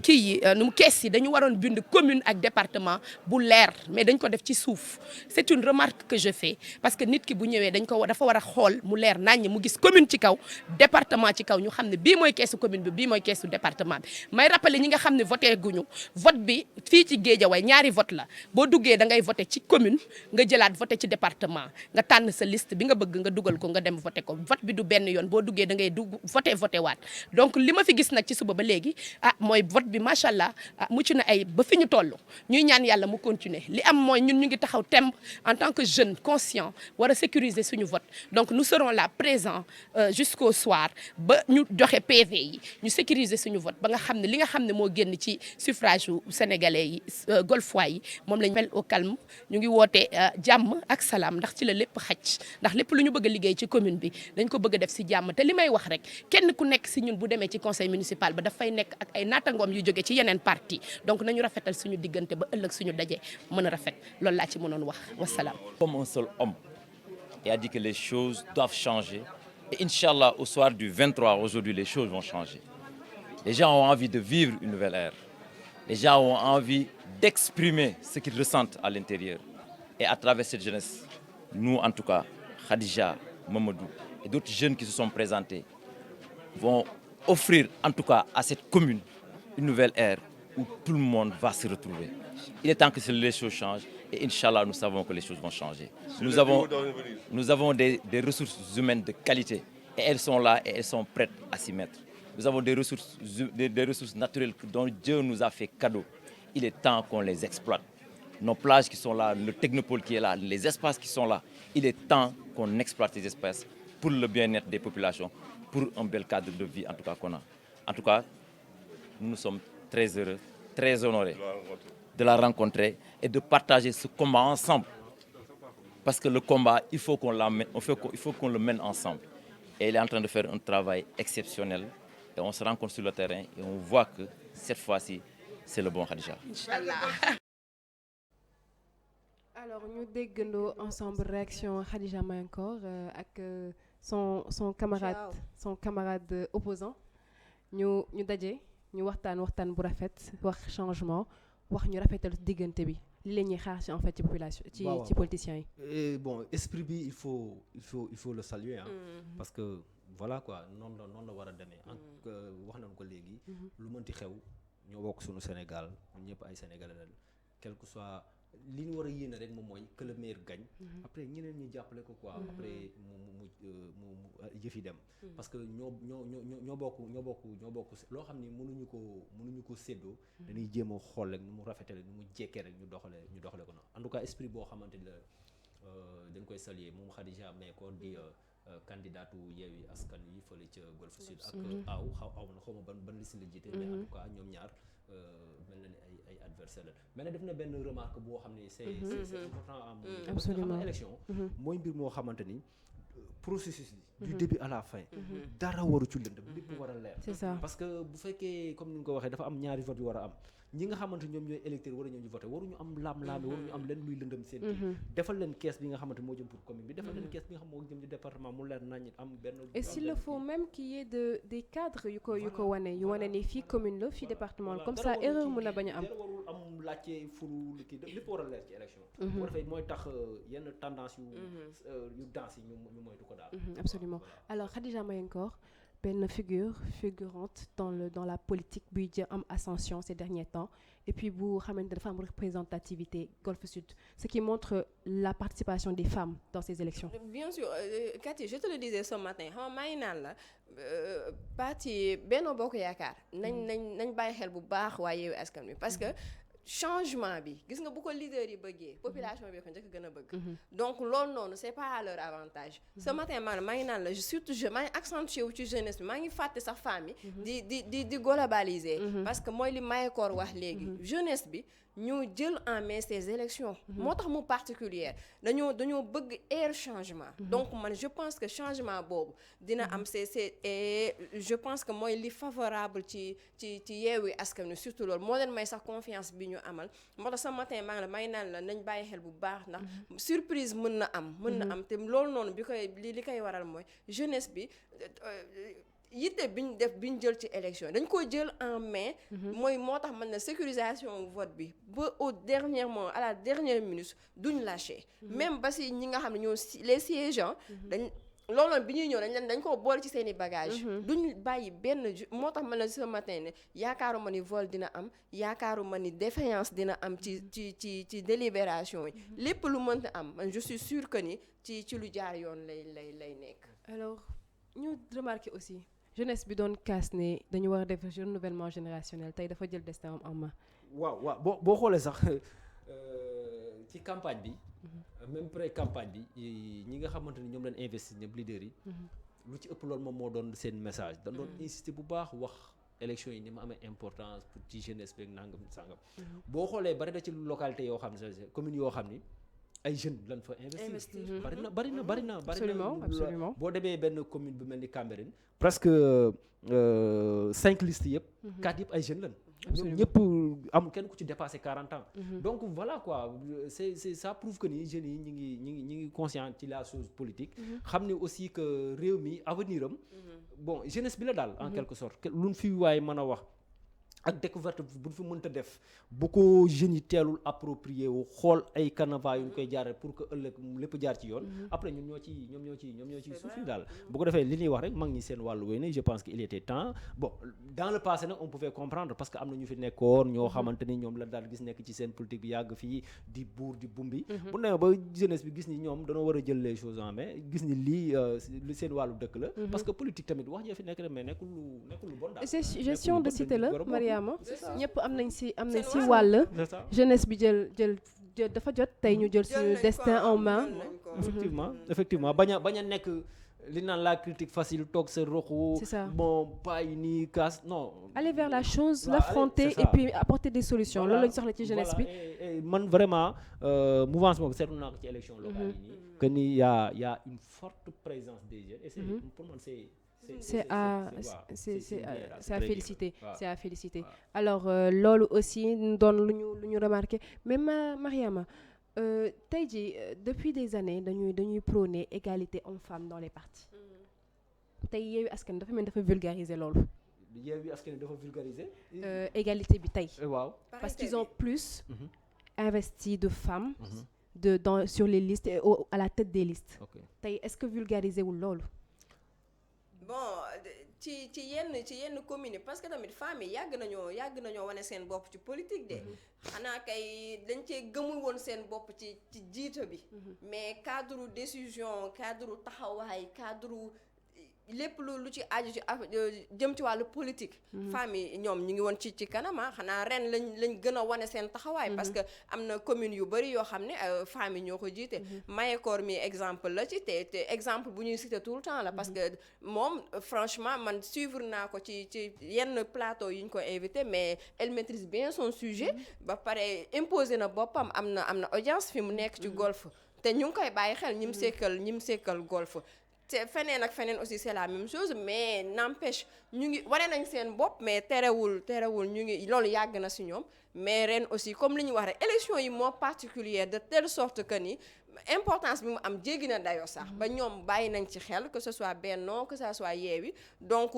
kii yi nu mu kees yi dañu waroon bind commune ak département bu leer mais dañ ko def ci suuf c'est une remarque que je fais parce que nit ki bu ñëwee dafa war a xool mu leer naññ mu gis commune ci kaw département ci kaw ñu xam ne bii mooy keesu commune bi bii mooy keesu département bi may rappeler ñi nga xam ne voté guñu vote bi fii ci Guédiawaye ñaari vote la boo duggee da ngay voté ci commune nga jëlaat voté ci département nga tànn sa liste bi nga bëgg nga dugal ko nga dem voté ko vote bi du benn yoon boo duggee da ngay dugg voté waat donc li ma fi gis nag ci suba ba léegi mooy vote bi macha allah mucc na ay ba fi ñu toll ñuy ñaan yàlla mu continuer li am mooy ñun ñu ngi taxaw temb en tant que jeune conscient war a sécuriser suñu vote donc nous serons là présents jusqu'au soir ba ñu joxe PV yi ñu sécuriser suñu vote ba nga xam ne li nga xam ne moo génn ci suffrage u sénégalais yi golfois yi moom lañ mel au calme ñu ngi woote jàmm ak salaam ndax ci la lépp xaj ndax lépp lu ñu bëgg a liggéey ci commune bi dañ ko bëgg a def si jàmm te li may wax rek kenn ku nekk si ñun bu demee ci conseil municipal ba dafay nekk ak ay naatangoom yu jóge ci yeneen parti donc nañu rafetal suñu diggante ba ëllëg suñu daje mën a rafet loolu laa ci mënoon wax wasalaam. Comme un seul homme et a dit que les choses doivent changer et Inch'Allah au soir du 23 aujourd'hui les choses vont changer. Les gens ont envie de vivre une nouvelle ère. Les gens ont envie d'exprimer ce qu'ils ressentent à l'intérieur. Et à travers cette jeunesse, nous en tout cas, Khadija, Mamadou et d'autres jeunes qui se sont présentés vont offrir en tout cas à cette commune une nouvelle ère où tout le monde va se retrouver. Il est temps que les choses changent et Inch'Allah, nous savons que les choses vont changer. Nous avons des ressources humaines de qualité et elles sont là et elles sont prêtes à s'y mettre. Nous avons des ressources naturelles dont Dieu nous a fait cadeau. Il est temps qu'on les exploite. Nos plages qui sont là, le technopole qui est là, les espaces qui sont là, il est temps qu'on exploite ces espaces pour le bien-être des populations, pour un bel cadre de vie en tout cas qu'on a. En tout cas, nous sommes très heureux, très honorés de la rencontrer et de partager ce combat ensemble. Parce que le combat, il faut qu'on le mène ensemble. Et il est en train de faire un travail exceptionnel. Et on se rencontre sur le terrain et on voit que cette fois-ci, c'est le bon Khadija. Inch'Allah. Alors ñu déggandoo ensemble réaction Khadija Mahécor ak son camarade opposant ñu daje ñu waxtaan bu rafet wax changement wax ñu rafetal diggante bi li la ñuy xaar ci en fait ci population ci politiciens yi. Et bon esprit bi il faut le saluer hein, parce que voilà quoi noonu la war a demee. wax nañu ko léegi. lu mënti xew ñoo bokk suñu Sénégal ñun ñëpp ay Sénégalais lañ quel que soit li ñu war a yéene rek moom mooy que le meilleur gagne. Après ñeneen ñi jàppale ko quoi. Après mu jëf yi dem. Parce que ñoo bokk loo xam ni mënuñu ko séddoo. dañuy jéem a xool rek nu mu rafetale nu mu jekkee rek ñu doxale ko na en tout cas esprit boo xamante ni la dañ koy saluer moom Khadija Mahécor di candidatu Yewwi Askan Wi fële ca Golf Sud ak aw na xaw ma ban liste la jiite mais en tout cas ñoom ñaar mel na ni ay adversaire la mais nag def na benn remarque boo xam ne c'est important am absolument élection mooy mbir moo xamante ni processus bi du début à la fin dara waru ci lëndëm lépp war a leer c'est ça parce que bu fekkee comme ni nga ko waxee dafa am ñaari vote yu war a am ñi nga xamante ñoom ñooy électeurs war a ñëw ñu voté waruñu am laam-laame waruñu am leen luy lëndëm seen kii defal leen kees bi nga xamante moo jëm pour commune bi defal leen kees bi nga xam moo jëm ci département mu leer nañ am benn et s'il le faut même qu'il y ait des cadres yu ko wane ni fii commune la fii département la comme ça erreur mën a bañ a am dara warul am laajte furu li kii lépp war a leer ci élection bu defee mooy tax yenn tendance yu danse yi ñu moytu ko daal absolument alors Khadija Mahécor benn figurante dans la politique buy jëm am ascension ces derniers temps et puis bu xamante dafa am représentativité Golf Sud ce qui montre la participation des femmes dans ces élections. Bien sûr Cathy je te le disais ce matin xam nga maa ngi naan la parti Benno Bokk Yaakaar nañ bàyyi xel bu baax waa Yewwi Askan Wi parce que changement bi gis nga bu ko leader yi bëggee population bi ko njëkk gën a bëgg donc loolu noonu c'est pas à leur avantage ce matin maa ngi naan la surtout maa ngi accentué wu ci jeunesse bi maa ngi fàtte sax femme yi di globaliser parce que mooy li Mahécor wax léegi jeunesse bi ñu jël en main ces élections moo tax mu particulière dañoo bëgg air changement donc man je pense que changement boobu dina am c'est et je pense que mooy li favorable ci Yewwi Askan Wi surtout loolu moo leen may sax confiance bi ñu amal moo tax ce matin maa ngi la may naan la nañ bàyyi xel bu baax ndax surprise mën na am te loolu noonu bi koy li koy waral mooy jeunesse bi yitte biñ jël ci élection dañ ko jël en main mooy moo tax man na sécurisation vote bi ba au dernier moment à la dernière minute duñ lâcher même ba si ñi nga xam ne ñoo les siégeants dañ looloon bi ñuy ñëw dañ ko boole ci seen i bagage duñ bàyyi benn moo tax man la ce matin ne yaakaaruma ni vol dina am yaakaaruma ni défaillance dina am ci délibération yi lépp lu mënta am man je suis sûre que ni ci lu jaar yoon lay nekk. Alors ñu remarqué aussi jeunesse bi doon kaas ne dañu war a def renouvellement générationnel tey dafa jël destin en main. waaw boo xoolee sax ci campagne bi. même pré campagne bi ñi nga xamante ni ñoom leen investir ñëpp leaders yi. lu ci ëpp loolu moom moo doon seen message. dañ doon insister bu baax wax élection yi ni ma amee importance pour ci jeunesse beeg nangam sangam. boo xoolee bari na ci localité yoo xam ne commune yoo xam ni. ay jeunes lañ fa investir bari na absolument boo demee benn commune bu mel ni Cambérène presque 5 listes yëpp 4 yëpp ay jeunes lañ ñoom ñëpp amul kenn ku ci dépassé 40 ans donc voilà quoi c'est ça prouve que ni jeunes yi ñi ngi conscient ci la chose politique xam ne aussi que réew mi avenir am bon jeunesse bi la daal en quelque sorte luñ fi waaye mën a wax ak découverte bu ñu fi mënta def bu ko jeunes yi teelul approprié wu xool ay canevas yu ñu koy jaaree pour que ëllëg lépp jaar ci yoon après ñoom ñoo ci souffrir daal bu ko defee li ñuy wax rek mag ñi seen wàllu wéy na je pense que il était temps bon dans le passé nag on pouvait comprendre parce que am na ñu fi nekkoon ñoo xamante ni ñoom la daal gis nekk ci seen politique bi yàgg fii di buur di bumbi bu nee ba jeunesse bi gis ni ñoom dañoo war a jël les choses en main gis ni lii seen wàllu dëkk la parce que politique tamit wax jee fi nekk rek mais nekkul lu bon daal gestion de cité la ñëpp am nañ si wàll jeunesse bi jël dafa jot tey ñu jël suñu destin en main effectivement bañ a nekk li naan la critique facile toog sa roxu. C'est ça. Bon pas yi nii casse non. aller vers la chose Voilà, l'affronter c'est ça. et puis apporter des solutions Voilà, loolu lañu soxla ci jeunesse bi. et man vraiment mouvance boobu seetlu naa ko ci élection locale yi nii. que ni y a une forte présence des jeunes. et c'est pour man c'est à féliciter. C'est à féliciter. Alors loolu aussi doon lu ñu remarqué mais Mariama tey jii depuis des années dañuy prôner égalité homme-femme dans les partis. tey Yewwi Askan dafa mel dafa vulgariser loolu. Yewwi Askan dafa vulgariser. égalité bi tey. waaw parce qu'ils ont plus investi de femmes. sur les listes et à la tête des listes. tey est-ce que vulgariser wul loolu. bon ci yenn communes parce que tamit femmes yi yàgg nañoo wane seen bopp ci politique de. xanaa kay dañ cee gëmul woon seen bopp ci jiite bi. mais cadre décision cadre taxawaay cadre lépp lu ci aju ci jëm ci wàllu politique. femmes yi ñoom ñu ngi woon ci kanama xanaa ren lañ gën a wane seen taxawaay. parce que am na communes yu bari yoo xam ne femmes yi ñoo ko jiite. Mayakor mi exemple la ci te exemple bu ñuy citer tout le temps la parce que moom franchement man suivre naa ko ci yenn plateau yi ñu ko invité mais elle maîtrise bien son sujet. ba pare imposé na boppam am na audience fi mu nekk ci golf te ñu ngi koy bàyyi xel ñi mu sekkal golf. te feneen ak feneen aussi c'est la même chose mais n'empêche ñu ngi wane nañ seen bopp mais terewul ñu ngi loolu yàgg na ci ñoom mais ren aussi comme li ñu wax rek élection yi moo particulière de telle sorte que ni importance bi mu am jéggi na dayoo sax ba ñoom bàyyi nañ ci xel que ce soit Benno que ça soit Yewwi donc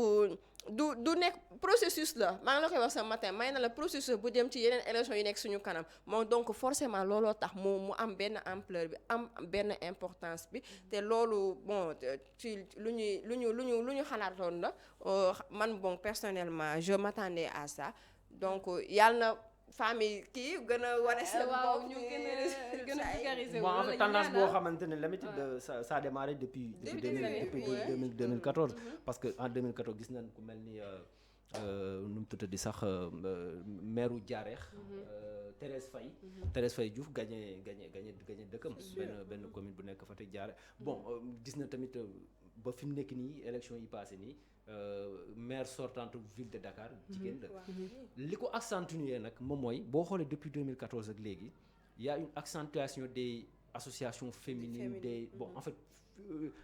du nekk processus la maa ngi la koy wax ce matin may na la processus bu dem ci yeneen élection yi nekk suñu kanam moom donc forcément looloo tax mu am benn ampleur bi am benn importance bi te loolu bon ci lu ñu xalaatoon la man bon personnellement je m'attendais à ça donc yàlla na famille kii gën a wane seen bopp ñu gën a vulgariser en fait tendance boo xamante ne l'habitude ça a démarré depuis 2014 parce que en 2014 gis nañ ku mel ni nu mu tudd di sax maire Diarekh Thérèse Faye Diouf gagné dëkkam benn commune bu nekk Fatick Diarekh bon gis na tamit ba fi mu nekk nii élection yi passé nii maire sortante ville de Dakar jigéen la li ko accentuer nag moom mooy boo xoolee depuis 2014 ak léegi y a une accentuation des associations féminines des bon en fait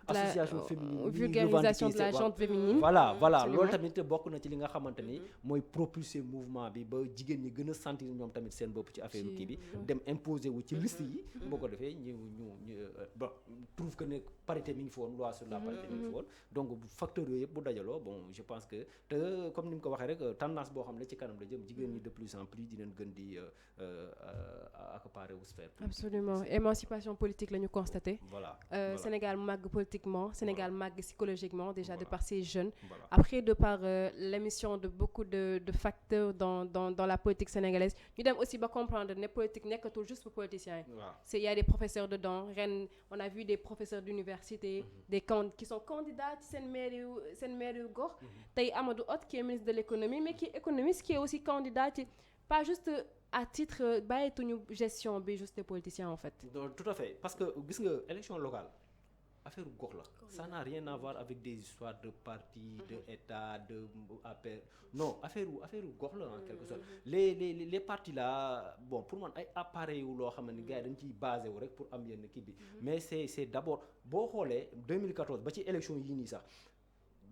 association féminine vulgarisation de la gente féminine voilà loolu tamit bokk na ci li nga xamante ni mooy propulser mouvement bi ba jigéen ñi gën a sentir ñoom tamit seen bopp ci affaire kii bi dem imposer wu ci liste yi boo ko defee ñu bon trouve que ne parité mi ngi fi woon loi sur la parité mi ngi fi woon donc facteurs yooyu yëpp bu dajaloo bon je pense que te comme ni mu ko waxee rek tendance boo xam ne ci kanam la jëm jigéen ñi de plus en plus dinañ gën di accaparer wu sphère absolument émancipation politique la ñu constaté voilà Sénégal màgg politiquement Sénégal màgg psychologiquement déjà de par ces jeunes après de par l'émission de beaucoup de facteurs dans la politique sénégalaise ñu dem aussi ba comprendre ne politique nekkatul juste pour politiciens yi c'est il y a des professeurs dedans ren on a vu des professeurs d'université des qui sont candidats ci seen maire yu gox tey Amadou Hott qui est ministre de l'économie mais qui est économiste qui est aussi candidat ci pas juste à titre bàyyituñu gestion bi juste des politiciens en fait tout à fait parce que gis nga élection locale affaire gox la ça n'a rien à voir avec des histoires de parti de état de APR non affaire gox la en quelque sorte les partis là bon pour man ay appareils yu loo xam ne gars yi dañ ciy basé wu rek pour am yenn kii bi mais c'est d'abord boo xoolee 2014 ba ci élection yii nii sax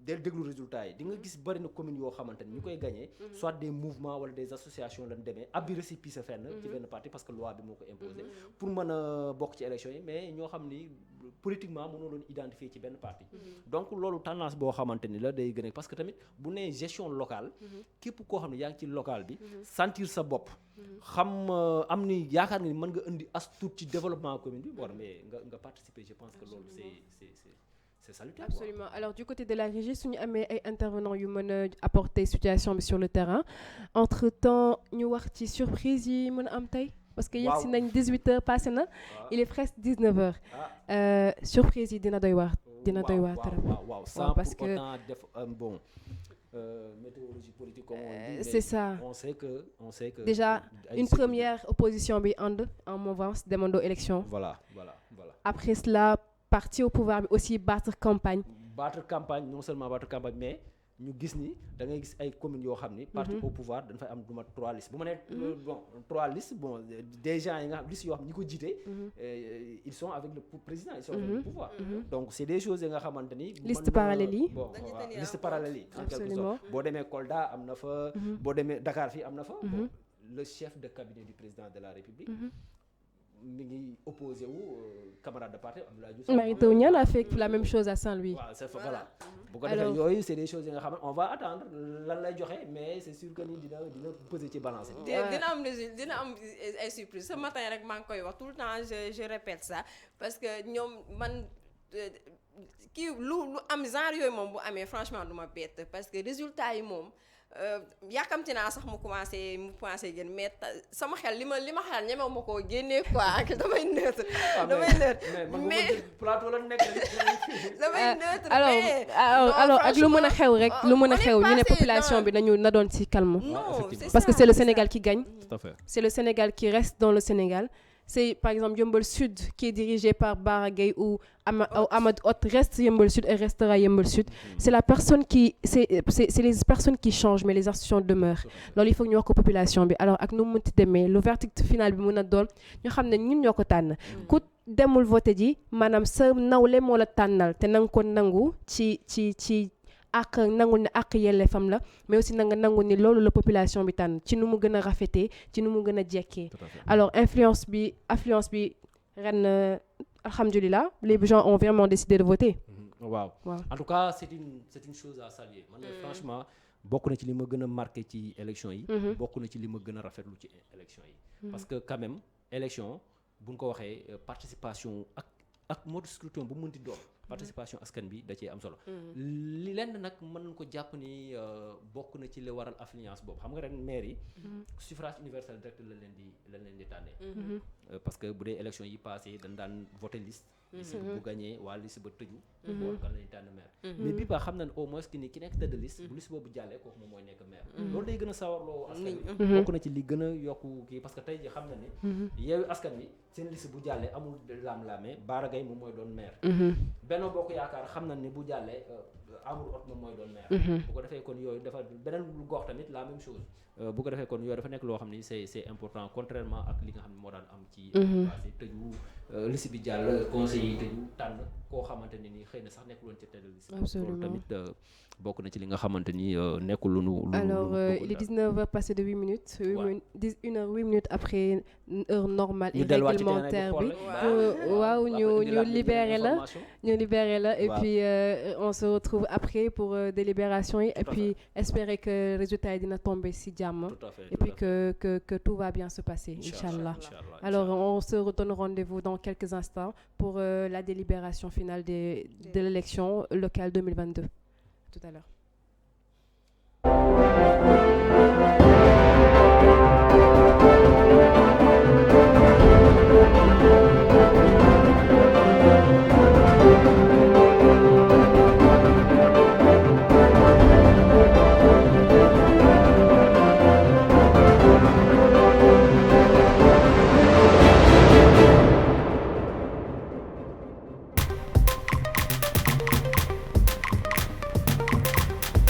del déglu résultats yi di nga gis bari na communes yoo xamante ni ñu koy gagné soit des mouvements wala des associations lañ demee abbi récépissé fenn ci benn parti parce que loi bi moo ko imposé pour mën a bokk ci élection yi mais ñoo xam ni politiquement mënoo leen identifier ci benn parti donc loolu tendance boo xamante ni la day gën a parce que tamit bu nee gestion locale képp koo xam ne yaa ngi ci local bi sentir sa bopp xam am ni yaakaar nga ni mën nga indi as tuut ci développement commune bi war mais nga participer je pense que loolu c'est salutaire. Absolument. Alors du côté de la régie suñu amee ay intervenants yu mën a apporter situation bi sur le terrain entre-temps ñu wax ci surprise yi mën a am tey parce que yegg si nañ 18h passé na il est presque 19h surprise yi dina doy waar trop waaw parce que def bon météorologie politique comme on dit c'est ça on sait que déjà une première opposition bi ànd en mouvance demandoo élection voilà après cela parti au pouvoir bi aussi battre campagne. battre campagne non seulement battre campagne mais ñu gis ni da ngay gis ay communes yoo xam ni. parti au pouvoir dañ fay am du mat 3 listes bu ma nee. bon 3 listes bon des gens yi nga xam listes yoo xam ñi ko jiite. ils sont avec le président ils sont avec le pouvoir. donc c' est des choses yi nga xamante ni. liste parallèle yi. bon liste parallèle yi. en quelque absolument sorte boo demee Kolda am na fa. boo demee Dakar fii am na fa. le chef de cabinet du président de la République. mi ngi opposé wu camarade de parti Abdoulaye Diouf. Mary Teuw Niane a fait la même chose à Saint-Louis. waaw c'est voilà bu ko defee yooyu c'est des choses yi nga xam ne on va attendre lan lay joxe mais c'est sûr que ni dina peser ci balance bi. dina am ay surprise ce matin rek maa ngi koy wax tout le temps je répète ça parce que ñoom man kii lu am genre yooyu moom bu amee franchement du ma bett parce que résultat yi moom. yàkkamti naa sax mu commencé génn mais sama xel li ma xel ñemew ma koo génnee quoi damay neutre mais plateau la nekk damay neutre alors ak lu mën a xew rek lu mën a xew ñu ne population bi na doon ci calme parce que c'est le Sénégal qui gagne. Tout à fait. C'est le Sénégal qui reste dans le Sénégal. C'est par exemple Yeumbeul Sud qui est dirigé par Bara Gaye ou Amadou Hott reste Yeumbeul Sud et restera Yeumbeul Sud. C'est la personne qui c'est les personnes qui changent mais les institutions demeurent. loolu il faut que ñu wax ko population bi alors ak nu mu mënti demee le verdict final bi mën a doon ñu xam ne ñun ñoo ko tànn. ku demul voté ji maanaam sa nawle moo la tànnal te na nga ko nangu ci ak nangul ne ak yelleefam la mais aussi na nga nangu ni loolu la population bi tànn ci nu mu gën a rafetee ci nu mu gën a jekkee. alors affluence bi ren alhamdulilah les gens ont vraiment décidé de voter. waaw en tout cas c'est une chose à saluer. man franchement bokk na ci li ma gën a marqué ci élection yi. bokk na ci li ma gën a rafetlu ci élection yi. parce que quand même élection buñ ko waxee participation ak mode scrutin bu mënti doon. participation askan bi da cee am solo. li lenn nag mën nañ ko jàpp ni bokk na ci li waral affluence boobu xam nga ren maire yi. suffrage universel direct la leen di tànnee. parce que bu dee élection yi passé dañ daan voter liste. liste bu gagné waa liste ba tëju. boo kan lañu tànn maire. mais bii ba xam na ne au moins que ni ki nekk tête de liste. bu liste boobu jàllee kooku moom mooy nekk maire. loolu day gën a sawarloo askan bi. bokk na ci li gën a yokku kii parce que tey jii xam na ne. yeewu askan bi seen liste bu jàllee amul laam-laamee Bara Gaye moom mooy doon maire. Benno Bokk Yaakaar xam na ni bu jàllee Amadou Hott moom mooy doon maire. bu ko defee kon yooyu dafa beneen gox tamit la même chose. bu ko defee kon yooyu dafa nekk loo xam ni c'est important contrairement ak li nga xam ne moo daan am ci passé tëju liste bi jàll conseil yi tëju tànn koo xamante ne ni xëy na sax nekkul woon ci tête de liste. absolument loolu tamit bokk na ci li nga xamante ni nekkul lu nu alors il est 19h passé de 8 minutes 1h 8 minutes après heure normale et réglementaire bi waaw ñu libéré la et puis on se retrouve après pour délibération yi et puis espérer que résultat yi dina tomber si jàmm et puis que tout va bien se passer inchallah. Alors on se redonne rendez-vous dans quelques instants pour la délibération finale de l'élection locale 2022. Tout à l'heure.